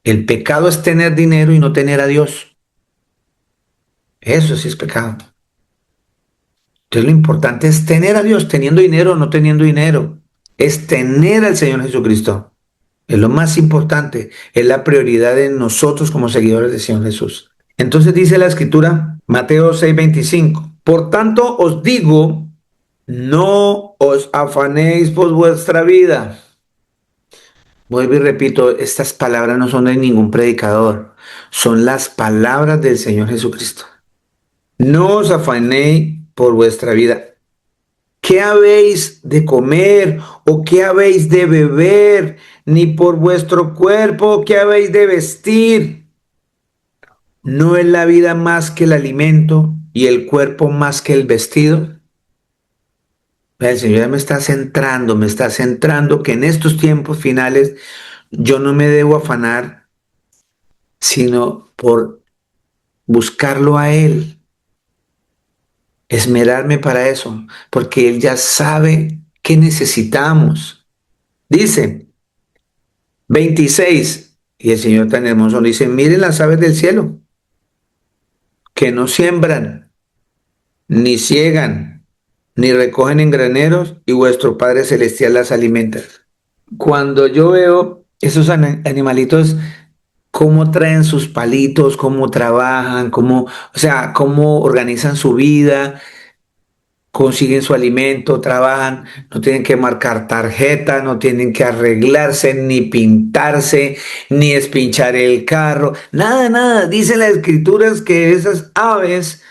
El pecado es tener dinero y no tener a Dios. Eso sí es pecado. Entonces lo importante es tener a Dios, teniendo dinero o no teniendo dinero. es tener al Señor Jesucristo. Es lo más importante, es la prioridad de nosotros como seguidores del Señor Jesús. Entonces dice la escritura, Mateo 6:25, por tanto os digo, no os afanéis por vuestra vida. Vuelvo y repito, estas palabras no son de ningún predicador, son las palabras del Señor Jesucristo. No os afanéis por vuestra vida. ¿Qué habéis de comer o qué habéis de beber? Ni por vuestro cuerpo, ¿qué habéis de vestir? ¿No es la vida más que el alimento y el cuerpo más que el vestido? El Señor ya me está centrando que en estos tiempos finales yo no me debo afanar, sino por buscarlo a Él, esmerarme para eso, porque Él ya sabe qué necesitamos. Dice 26, y el Señor tan hermoso dice, miren las aves del cielo, que no siembran, ni ciegan, ni recogen en graneros, y vuestro Padre Celestial las alimenta. Cuando yo veo esos animalitos, cómo traen sus palitos, cómo trabajan, cómo, o sea, cómo organizan su vida, consiguen su alimento, trabajan, no tienen que marcar tarjeta, no tienen que arreglarse, ni pintarse, ni espinchar el carro, nada, nada. Dicen las escrituras que esas aves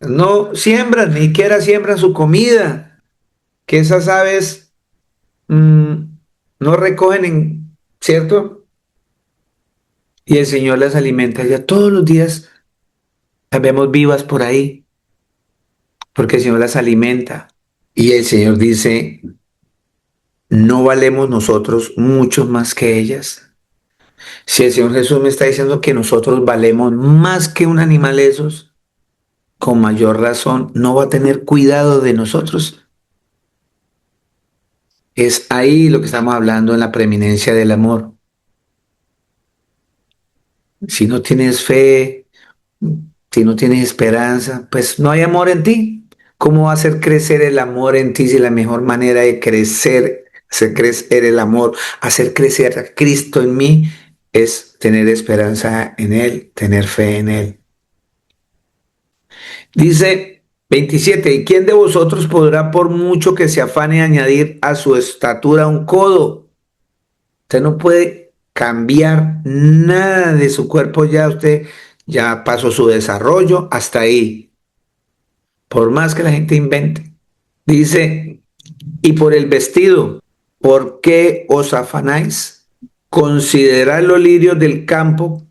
no siembran, ni siquiera siembran su comida, que esas aves mm, no recogen, ¿cierto? Y el Señor las alimenta ya todos los días, las vemos vivas por ahí, porque el Señor las alimenta. Y el Señor dice, ¿no valemos nosotros mucho más que ellas? Si el Señor Jesús me está diciendo que nosotros valemos más que un animal esos, con mayor razón, ¿no va a tener cuidado de nosotros? Es ahí lo que estamos hablando en la preeminencia del amor. Si no tienes fe, si no tienes esperanza, pues no hay amor en ti. ¿Cómo va a hacer crecer el amor en ti si la mejor manera de crecer, hacer crecer el amor, hacer crecer a Cristo en mí es tener esperanza en Él, tener fe en Él? Dice 27, ¿y quién de vosotros podrá por mucho que se afane añadir a su estatura un codo? Usted no puede cambiar nada de su cuerpo ya, usted ya pasó su desarrollo hasta ahí, por más que la gente invente. Dice, y por el vestido, ¿por qué os afanáis? Considerad los lirios del campo,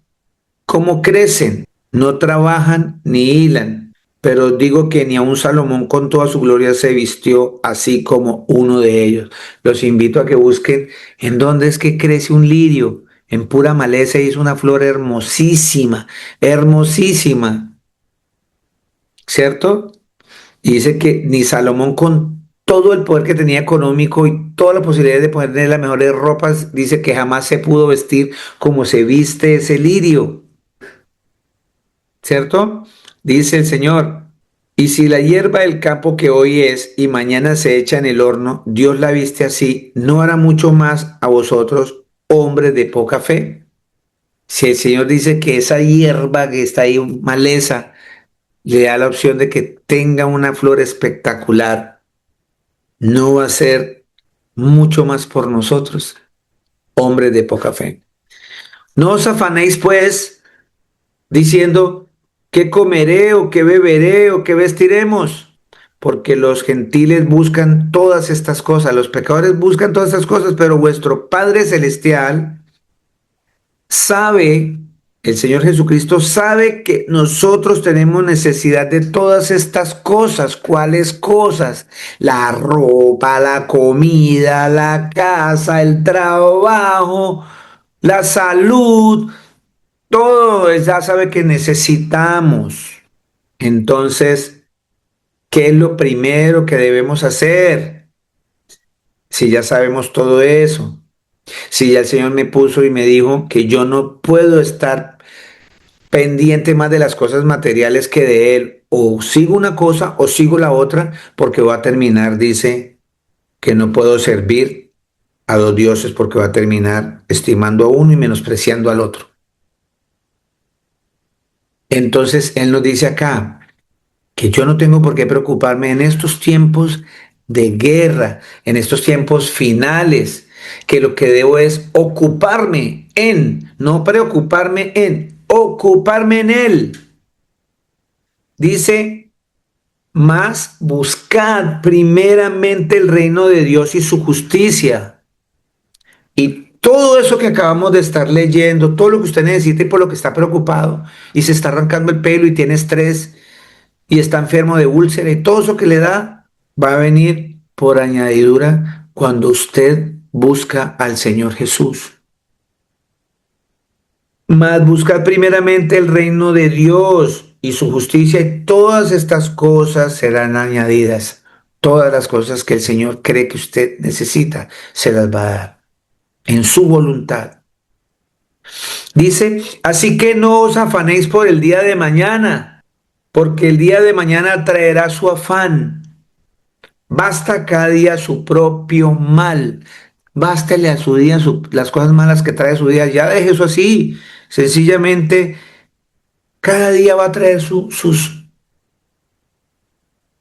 cómo crecen, no trabajan ni hilan. Pero os digo que ni aun Salomón con toda su gloria se vistió así como uno de ellos. Los invito a que busquen en dónde es que crece un lirio. En pura maleza y es una flor hermosísima, hermosísima, ¿cierto? Y dice que ni Salomón con todo el poder que tenía económico y todas las posibilidades de poner las mejores ropas, dice que jamás se pudo vestir como se viste ese lirio, ¿cierto? Dice el Señor, y si la hierba del campo que hoy es y mañana se echa en el horno, Dios la viste así, ¿no hará mucho más a vosotros, hombres de poca fe? Si el Señor dice que esa hierba que está ahí, maleza, le da la opción de que tenga una flor espectacular, no va a ser mucho más por nosotros, hombres de poca fe. No os afanéis pues diciendo, ¿qué comeré o qué beberé o qué vestiremos? Porque los gentiles buscan todas estas cosas, los pecadores buscan todas estas cosas, pero vuestro Padre Celestial sabe, el Señor Jesucristo sabe que nosotros tenemos necesidad de todas estas cosas. ¿Cuáles cosas? La ropa, la comida, la casa, el trabajo, la salud, todo ya sabe que necesitamos. Entonces, ¿qué es lo primero que debemos hacer? Si ya sabemos todo eso, si ya el Señor me puso y me dijo que yo no puedo estar pendiente más de las cosas materiales que de Él. O sigo una cosa o sigo la otra, porque va a terminar, dice, que no puedo servir a dos dioses porque va a terminar estimando a uno y menospreciando al otro. Entonces, Él nos dice acá que yo no tengo por qué preocuparme en estos tiempos de guerra, en estos tiempos finales, que lo que debo es ocuparme en, no preocuparme en, ocuparme en Él. Dice, más buscad primeramente el reino de Dios y su justicia. Y todo eso que acabamos de estar leyendo, todo lo que usted necesita y por lo que está preocupado y se está arrancando el pelo y tiene estrés y está enfermo de úlcera y todo eso que le da, va a venir por añadidura cuando usted busca al Señor Jesús. Mas buscad primeramente el reino de Dios y su justicia y todas estas cosas serán añadidas. Todas las cosas que el Señor cree que usted necesita, se las va a dar en su voluntad. Dice, así que no os afanéis por el día de mañana, porque el día de mañana traerá su afán. Basta cada día su propio mal. Bástele a su día las cosas malas que trae su día. Ya deje eso así. Sencillamente, cada día va a traer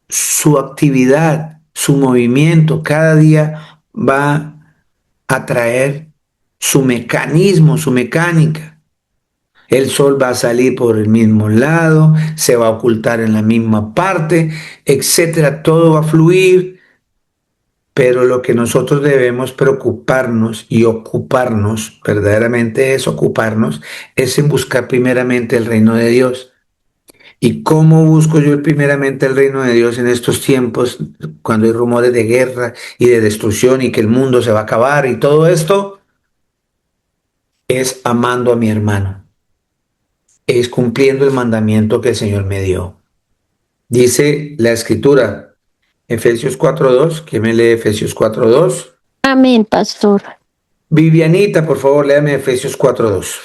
su actividad, su movimiento. Cada día va a traer su mecanismo, su mecánica. El sol va a salir por el mismo lado, se va a ocultar en la misma parte, etcétera. Todo va a fluir, pero lo que nosotros debemos preocuparnos y ocuparnos, verdaderamente es ocuparnos, es en buscar primeramente el reino de Dios. ¿Y cómo busco yo primeramente el reino de Dios en estos tiempos, cuando hay rumores de guerra y de destrucción y que el mundo se va a acabar y todo esto? Es amando a mi hermano, es cumpliendo el mandamiento que el Señor me dio. Dice la escritura, Efesios 4:2, ¿quién me lee Efesios 4:2? Amén, pastor. Vivianita, por favor, léame Efesios 4:2.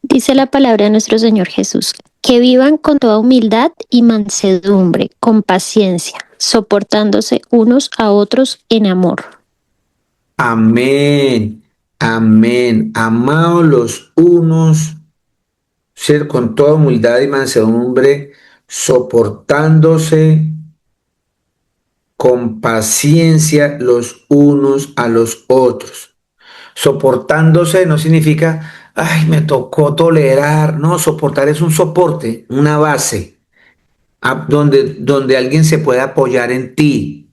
Dice la palabra de nuestro Señor Jesús, que vivan con toda humildad y mansedumbre, con paciencia, soportándose unos a otros en amor. Amén, amén. Amados los unos, ser con toda humildad y mansedumbre, soportándose con paciencia los unos a los otros. Soportándose no significa, ay, me tocó tolerar. No, soportar es un soporte, una base, donde alguien se puede apoyar en ti,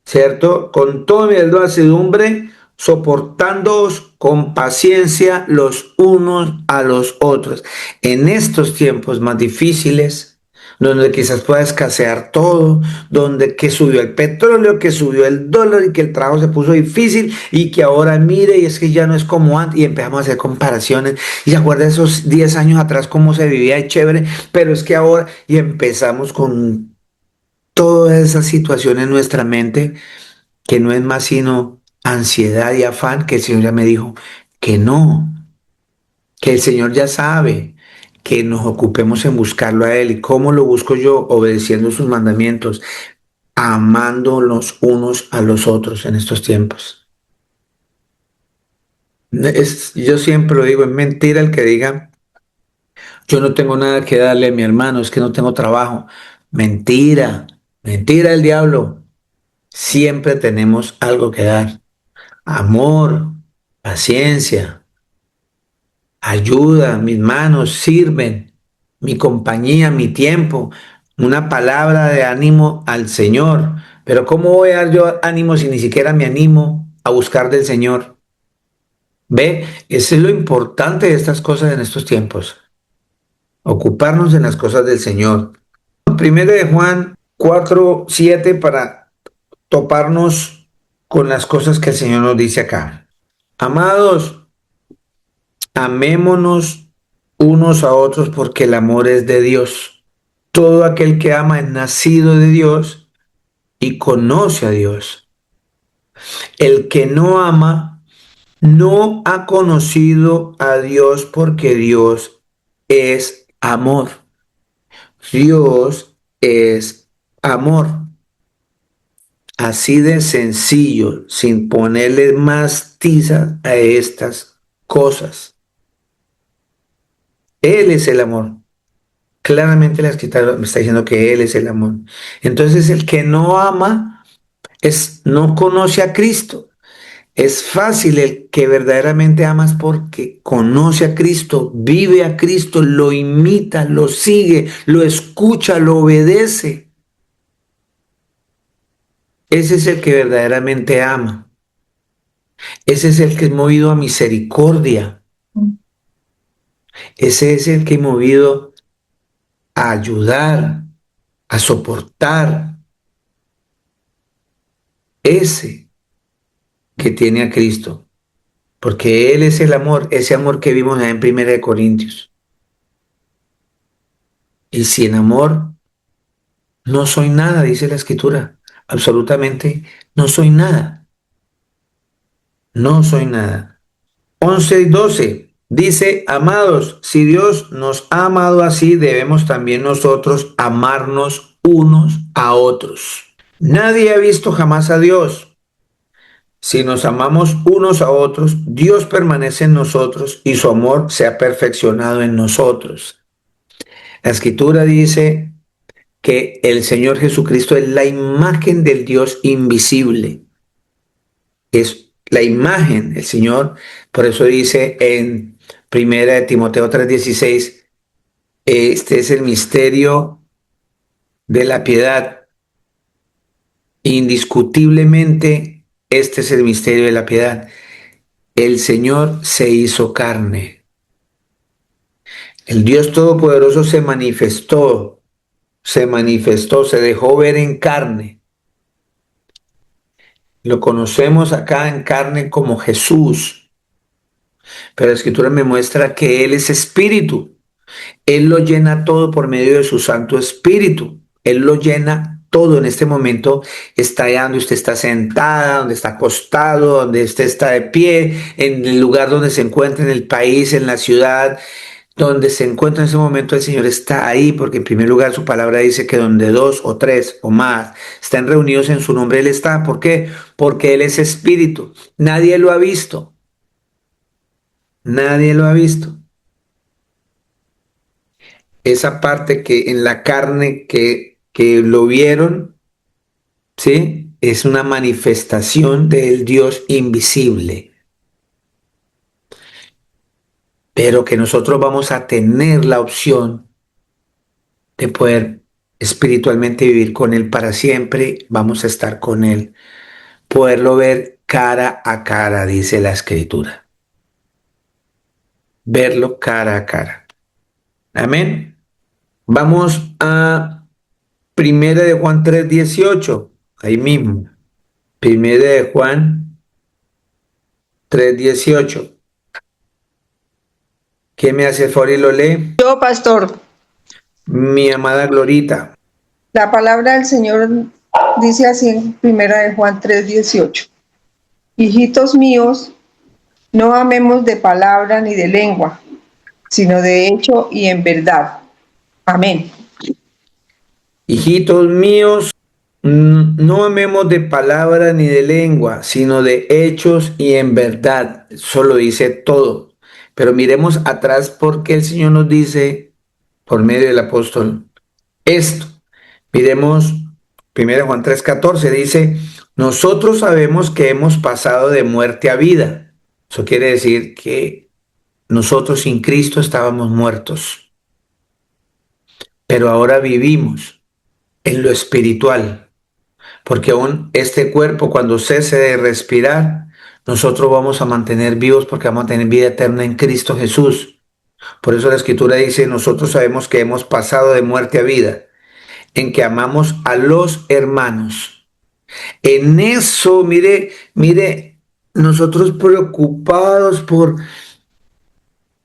¿cierto? Con toda mi mansedumbre, soportándoos con paciencia los unos a los otros. En estos tiempos más difíciles, donde quizás pueda escasear todo, donde que subió el petróleo, que subió el dólar y que el trabajo se puso difícil y que ahora mire y es que ya no es como antes y empezamos a hacer comparaciones y se acuerda esos 10 años atrás cómo se vivía de chévere, pero es que ahora y empezamos con toda esa situación en nuestra mente que no es más sino ansiedad y afán, que el Señor ya me dijo que no, que el Señor ya sabe, que nos ocupemos en buscarlo a Él. ¿Y cómo lo busco yo? Obedeciendo sus mandamientos, amando los unos a los otros en estos tiempos. Yo siempre lo digo, es mentira el que diga, yo no tengo nada que darle a mi hermano, es que no tengo trabajo. Mentira, mentira el diablo. Siempre tenemos algo que dar. Amor, paciencia, ayuda, mis manos sirven, mi compañía, mi tiempo, una palabra de ánimo al Señor. Pero ¿cómo voy a dar yo ánimo si ni siquiera me animo a buscar del Señor? Ve, eso es lo importante de estas cosas en estos tiempos, ocuparnos en las cosas del Señor. Primero de Juan 4:7 para toparnos con las cosas que el Señor nos dice acá. Amados, amémonos unos a otros porque el amor es de Dios. Todo aquel que ama es nacido de Dios y conoce a Dios. El que no ama no ha conocido a Dios porque Dios es amor. Dios es amor. Así de sencillo, sin ponerle más tiza a estas cosas. Él es el amor. Claramente la escritura me está diciendo que Él es el amor. Entonces el que no ama no conoce a Cristo. Es fácil el que verdaderamente amas porque conoce a Cristo, vive a Cristo, lo imita, lo sigue, lo escucha, lo obedece. Ese es el que verdaderamente ama. Ese es el que es movido a misericordia. Ese es el que es movido a ayudar, a soportar. Ese que tiene a Cristo. Porque Él es el amor, ese amor que vimos en 1 Corintios. Y sin amor no soy nada, dice la Escritura. Absolutamente no soy nada. No soy nada. 11:12 dice, amados, si Dios nos ha amado así, debemos también nosotros amarnos unos a otros. Nadie ha visto jamás a Dios. Si nos amamos unos a otros, Dios permanece en nosotros y su amor se ha perfeccionado en nosotros. La Escritura dice que el Señor Jesucristo es la imagen del Dios invisible. Es la imagen del Señor. Por eso dice en 1 Timoteo 3:16, este es el misterio de la piedad. Indiscutiblemente, este es el misterio de la piedad. El Señor se hizo carne. El Dios Todopoderoso se dejó ver en carne. Lo conocemos acá en carne como Jesús, pero la Escritura me muestra que Él es espíritu. Él lo llena todo por medio de su Santo Espíritu. Él lo llena todo en este momento. Está allá donde usted está sentada, donde está acostado, donde usted está de pie, en el lugar donde se encuentra, en el país, en la ciudad, donde se encuentra en ese momento. El Señor está ahí porque en primer lugar su palabra dice que donde dos o tres o más están reunidos en su nombre, Él está. ¿Por qué? Porque Él es espíritu. Nadie lo ha visto. Nadie lo ha visto. Esa parte que en la carne que lo vieron, ¿sí? Es una manifestación del Dios invisible. Pero que nosotros vamos a tener la opción de poder espiritualmente vivir con Él para siempre, vamos a estar con Él, poderlo ver cara a cara, dice la Escritura. Verlo cara a cara. Amén. Vamos a 1 Juan 3:18, ahí mismo. 1 Juan 3:18. ¿Qué me hace el favor y lo lee? Yo, pastor, Mi amada Glorita. la palabra del Señor dice así en 1 Juan 3:18. Hijitos míos, no amemos de palabra ni de lengua, sino de hecho y en verdad. Amén. Hijitos míos, no amemos de palabra ni de lengua, sino de hechos y en verdad. Eso lo dice todo. Pero miremos atrás porque el Señor nos dice, por medio del apóstol, esto. Miremos 1 Juan 3:14, dice, nosotros sabemos que hemos pasado de muerte a vida. Eso quiere decir que nosotros sin Cristo estábamos muertos, pero ahora vivimos en lo espiritual, porque aún este cuerpo cuando cese de respirar, nosotros vamos a mantener vivos porque vamos a tener vida eterna en Cristo Jesús. Por eso la Escritura dice, nosotros sabemos que hemos pasado de muerte a vida, en que amamos a los hermanos. En eso, mire, nosotros preocupados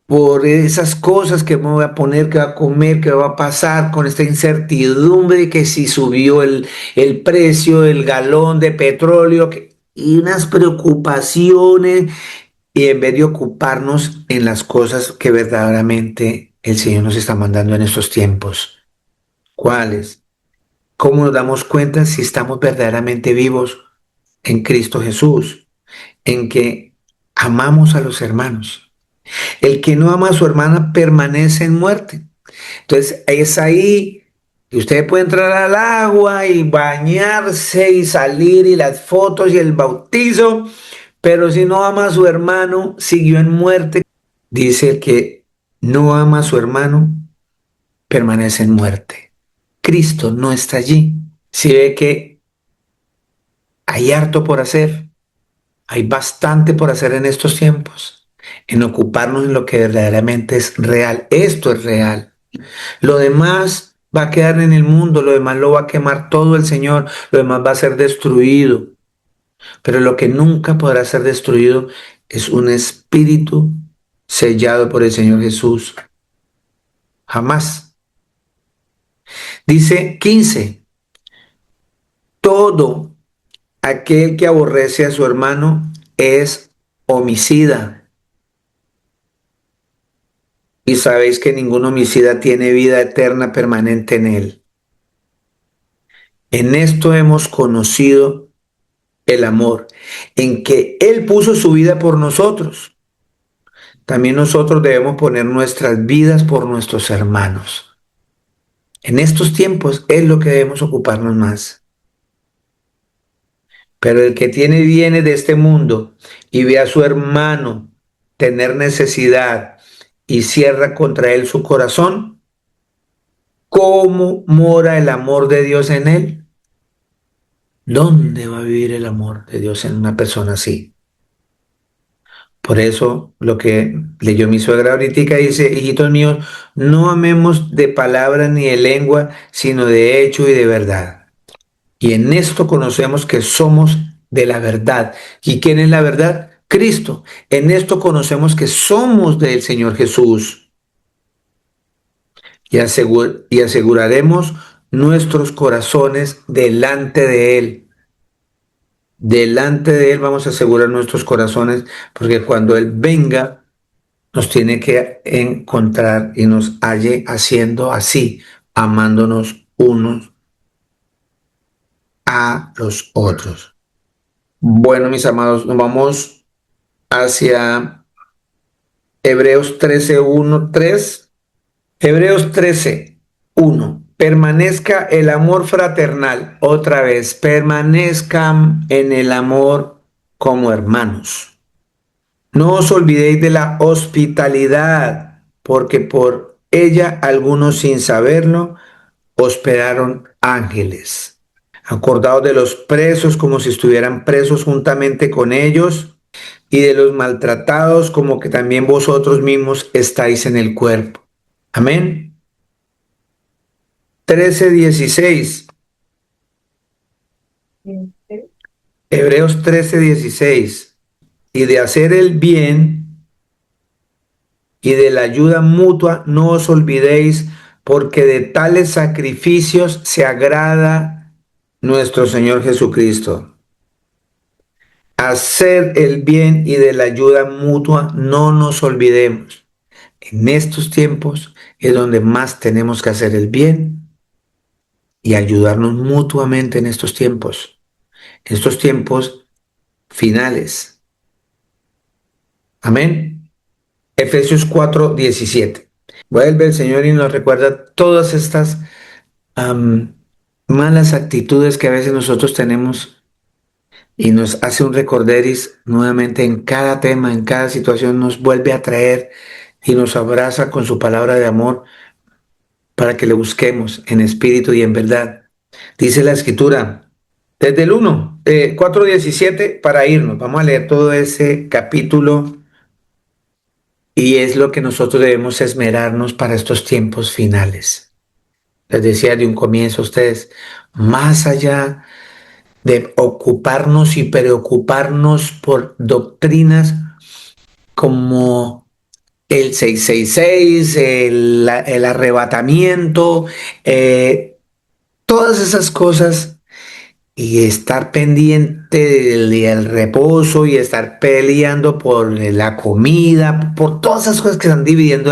por esas cosas que me voy a poner, que va a comer, que va a pasar, con esta incertidumbre de que si subió el precio del galón de petróleo, y unas preocupaciones, y en vez de ocuparnos en las cosas que verdaderamente el Señor nos está mandando en estos tiempos. ¿Cuáles? ¿Cómo nos damos cuenta si estamos verdaderamente vivos en Cristo Jesús? En que amamos a los hermanos. El que no ama a su hermana permanece en muerte. Entonces es ahí que usted puede entrar al agua y bañarse y salir y las fotos y el bautizo, pero si no ama a su hermano, siguió en muerte. Dice el que no ama a su hermano, permanece en muerte. Cristo no está allí. Si ve que hay harto por hacer, hay bastante por hacer en estos tiempos, en ocuparnos en lo que verdaderamente es real. Esto es real. Lo demás va a quedar en el mundo, lo demás lo va a quemar todo el Señor, lo demás va a ser destruido. Pero lo que nunca podrá ser destruido es un espíritu sellado por el Señor Jesús. Jamás. Dice 15, todo aquel que aborrece a su hermano es homicida. Y sabéis que ningún homicida tiene vida eterna permanente en él. En esto hemos conocido el amor, en que Él puso su vida por nosotros. También nosotros debemos poner nuestras vidas por nuestros hermanos. En estos tiempos es lo que debemos ocuparnos más. Pero el que tiene bienes de este mundo y ve a su hermano tener necesidad y cierra contra él su corazón, ¿cómo mora el amor de Dios en él? ¿Dónde va a vivir el amor de Dios en una persona así? Por eso lo que leyó mi suegra ahorita dice, hijitos míos, no amemos de palabra ni de lengua, sino de hecho y de verdad. Y en esto conocemos que somos de la verdad. ¿Y quién es la verdad? Cristo. En esto conocemos que somos del Señor Jesús. Y aseguraremos nuestros corazones delante de Él. Delante de Él vamos a asegurar nuestros corazones, porque cuando Él venga, nos tiene que encontrar y nos halle haciendo así, amándonos unos a los otros. Bueno, mis amados, nos vamos hacia Hebreos 13:1, 3. Hebreos 13:1. Permanezca el amor fraternal. Otra vez, permanezcan en el amor como hermanos. No os olvidéis de la hospitalidad, porque por ella algunos sin saberlo hospedaron ángeles. Acordaos de los presos como si estuvieran presos juntamente con ellos y de los maltratados como que también vosotros mismos estáis en el cuerpo. Amén. 13:16. Hebreos 13:16. Y de hacer el bien y de la ayuda mutua no os olvidéis, porque de tales sacrificios se agrada nuestro Señor Jesucristo. Hacer el bien y de la ayuda mutua no nos olvidemos. En estos tiempos es donde más tenemos que hacer el bien y ayudarnos mutuamente en estos tiempos finales. Amén. Efesios 4:17. Vuelve el Señor y nos recuerda todas estas malas actitudes que a veces nosotros tenemos y nos hace un recorderis nuevamente en cada tema, en cada situación, nos vuelve a traer y nos abraza con su palabra de amor para que le busquemos en espíritu y en verdad. Dice la Escritura, desde el 4:17 para irnos. Vamos a leer todo ese capítulo y es lo que nosotros debemos esmerarnos para estos tiempos finales. Les decía de un comienzo a ustedes, más allá de ocuparnos y preocuparnos por doctrinas como el 666, el arrebatamiento, todas esas cosas y estar pendiente del reposo y estar peleando por la comida, por todas esas cosas que están dividiendo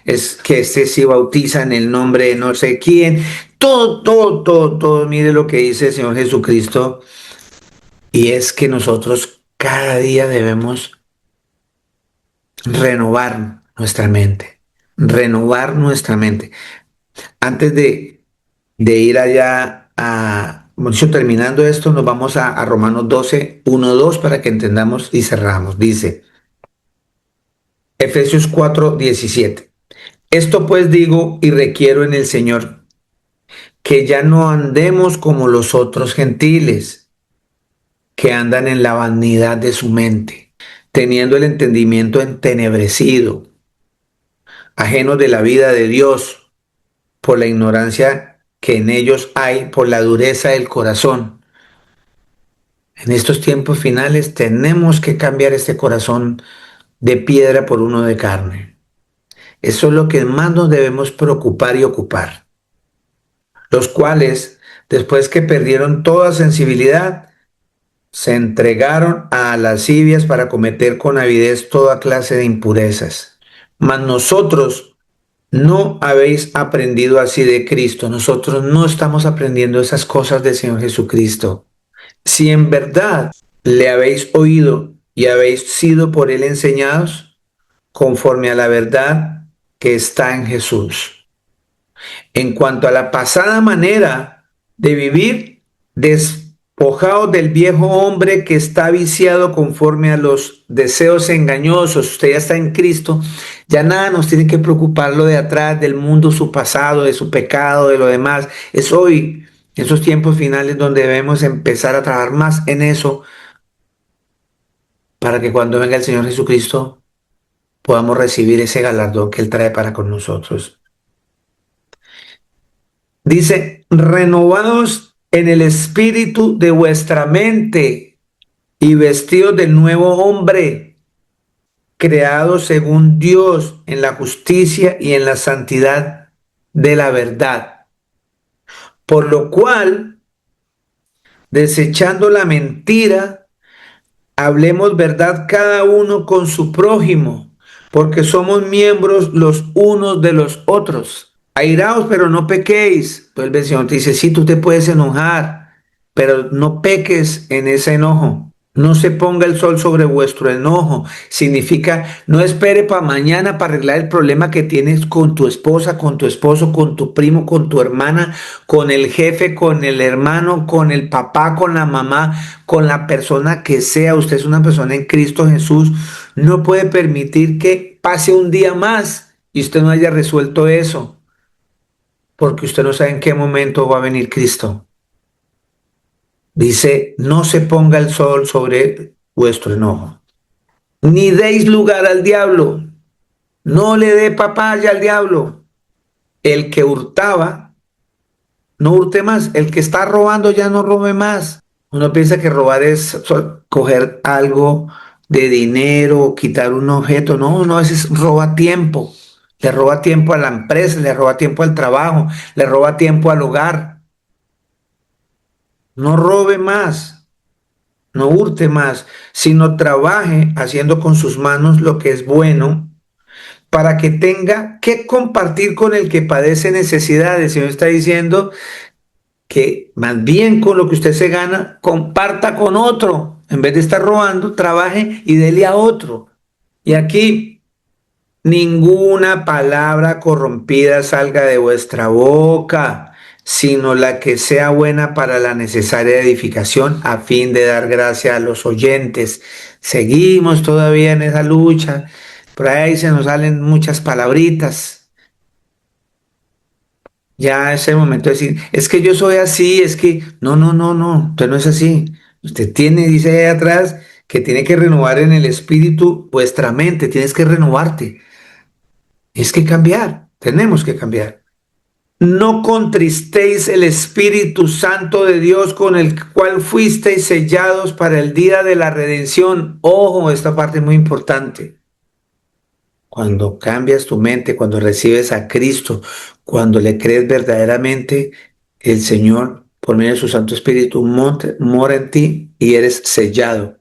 es que este sí bautiza en el nombre de no sé quién, todo, mire lo que dice el Señor Jesucristo, y es que nosotros cada día debemos renovar nuestra mente. Antes de ir allá bueno, terminando esto, nos vamos a Romanos 12, 1, 2 para que entendamos y cerramos. Dice Efesios 4, 17. Esto pues digo y requiero en el Señor, que ya no andemos como los otros gentiles, que andan en la vanidad de su mente, teniendo el entendimiento entenebrecido, ajenos de la vida de Dios, por la ignorancia que en ellos hay, por la dureza del corazón. En estos tiempos finales tenemos que cambiar este corazón de piedra por uno de carne. Eso es lo que más nos debemos preocupar y ocupar. Los cuales, después que perdieron toda sensibilidad, se entregaron a lascivias para cometer con avidez toda clase de impurezas. Mas nosotros no habéis aprendido así de Cristo. Nosotros no estamos aprendiendo esas cosas del Señor Jesucristo. Si en verdad le habéis oído y habéis sido por él enseñados, conforme a la verdad que está en Jesús. En cuanto a la pasada manera de vivir, despojaos del viejo hombre que está viciado conforme a los deseos engañosos. Usted ya está en Cristo, ya nada nos tiene que preocupar lo de atrás, del mundo, su pasado, de su pecado, de lo demás. Es hoy, en esos tiempos finales, donde debemos empezar a trabajar más en eso, para que cuando venga el Señor Jesucristo podamos recibir ese galardón que Él trae para con nosotros. Dice, renovados en el espíritu de vuestra mente y vestidos del nuevo hombre, creado según Dios en la justicia y en la santidad de la verdad. Por lo cual, desechando la mentira, hablemos verdad cada uno con su prójimo, porque somos miembros los unos de los otros. Airaos, pero no pequéis. Entonces el Señor te dice, sí, tú te puedes enojar, pero no peques en ese enojo. No se ponga el sol sobre vuestro enojo. Significa, no espere para mañana para arreglar el problema que tienes con tu esposa, con tu esposo, con tu primo, con tu hermana, con el jefe, con el hermano, con el papá, con la mamá, con la persona que sea. Usted es una persona en Cristo Jesús. No puede permitir que pase un día más y usted no haya resuelto eso, porque usted no sabe en qué momento va a venir Cristo. Dice, no se ponga el sol sobre vuestro enojo, ni deis lugar al diablo, no le dé papaya al diablo. El que hurtaba, no hurte más. El que está robando ya no robe más. Uno piensa que robar es coger algo de dinero, quitar un objeto. No, no, ese roba tiempo. Le roba tiempo a la empresa, le roba tiempo al trabajo, le roba tiempo al hogar. No robe más, no hurte más, sino trabaje haciendo con sus manos lo que es bueno, para que tenga que compartir con el que padece necesidad. El Señor está diciendo que más bien con lo que usted se gana, comparta con otro. En vez de estar robando, trabaje y dele a otro. Y aquí, ninguna palabra corrompida salga de vuestra boca, sino la que sea buena para la necesaria edificación, a fin de dar gracia a los oyentes. Seguimos todavía en esa lucha. Por ahí se nos salen muchas palabritas. Ya es el momento de decir, es que yo soy así, es que no, usted no es así. Usted tiene, dice ahí atrás, que tiene que renovar en el espíritu vuestra mente, tienes que renovarte. Es que cambiar, tenemos que cambiar. No contristéis el Espíritu Santo de Dios, con el cual fuisteis sellados para el día de la redención. Ojo, esta parte es muy importante. Cuando cambias tu mente, cuando recibes a Cristo, cuando le crees verdaderamente, el Señor por medio de su Santo Espíritu, mora en ti y eres sellado.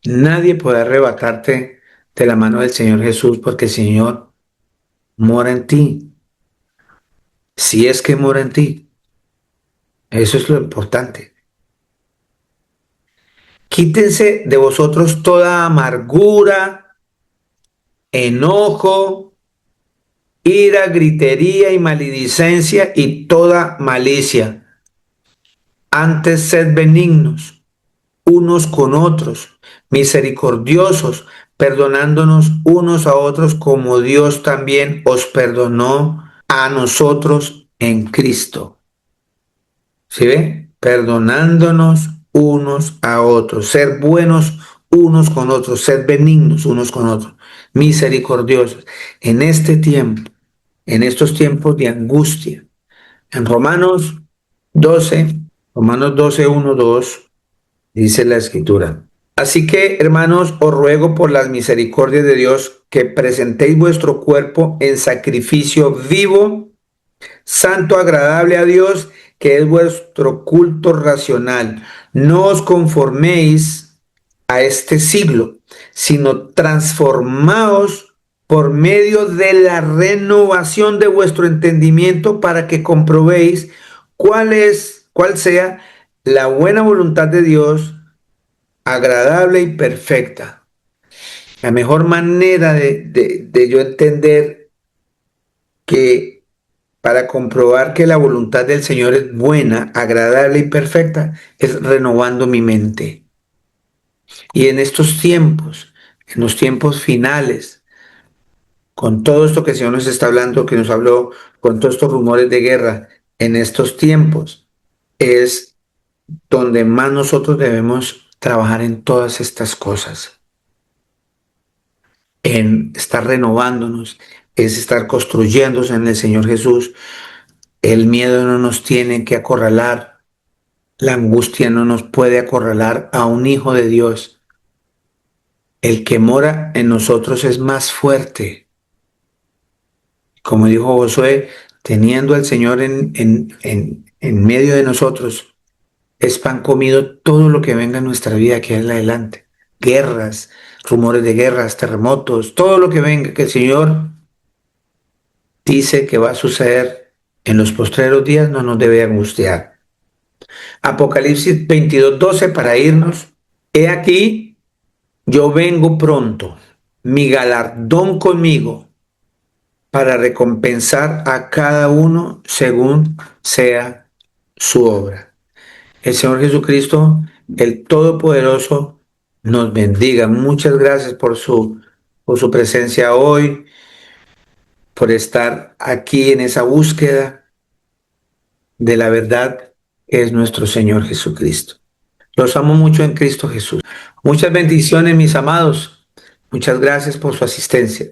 Nadie puede arrebatarte de la mano del Señor Jesús porque el Señor mora en ti. Si es que mora en ti. Eso es lo importante. Quítense de vosotros toda amargura, enojo, ira, gritería y maledicencia y toda malicia. Antes sed benignos unos con otros, misericordiosos, perdonándonos unos a otros como Dios también os perdonó a nosotros en Cristo. ¿Sí ve? Perdonándonos unos a otros, ser buenos unos con otros, ser benignos unos con otros, misericordiosos. En este tiempo, en estos tiempos de angustia, en Romanos 12, 1, 2, dice la Escritura. Así que, hermanos, os ruego por las misericordias de Dios que presentéis vuestro cuerpo en sacrificio vivo, santo, agradable a Dios, que es vuestro culto racional. No os conforméis a este siglo, sino transformaos por medio de la renovación de vuestro entendimiento para que comprobéis cuál sea la buena voluntad de Dios, agradable y perfecta. La mejor manera de yo entender que para comprobar que la voluntad del Señor es buena, agradable y perfecta, es renovando mi mente. Y en estos tiempos, en los tiempos finales, con todo esto que el Señor nos está hablando, que nos habló, con todos estos rumores de guerra, en estos tiempos, es donde más nosotros debemos trabajar en todas estas cosas, en estar renovándonos, es estar construyéndose en el Señor Jesús. El miedo no nos tiene que acorralar, la angustia no nos puede acorralar a un hijo de Dios. El que mora en nosotros es más fuerte. Como dijo Josué, teniendo al Señor en medio de nosotros, es pan comido todo lo que venga en nuestra vida aquí en adelante. Guerras, rumores de guerras, terremotos, todo lo que venga, que el Señor dice que va a suceder en los postreros días, no nos debe angustiar. Apocalipsis 22:12 para irnos. He aquí, yo vengo pronto, mi galardón conmigo, para recompensar a cada uno según sea su obra. El Señor Jesucristo, el Todopoderoso, nos bendiga. Muchas gracias por su presencia hoy, por estar aquí en esa búsqueda de la verdad que es nuestro Señor Jesucristo. Los amo mucho en Cristo Jesús. Muchas bendiciones, mis amados. Muchas gracias por su asistencia.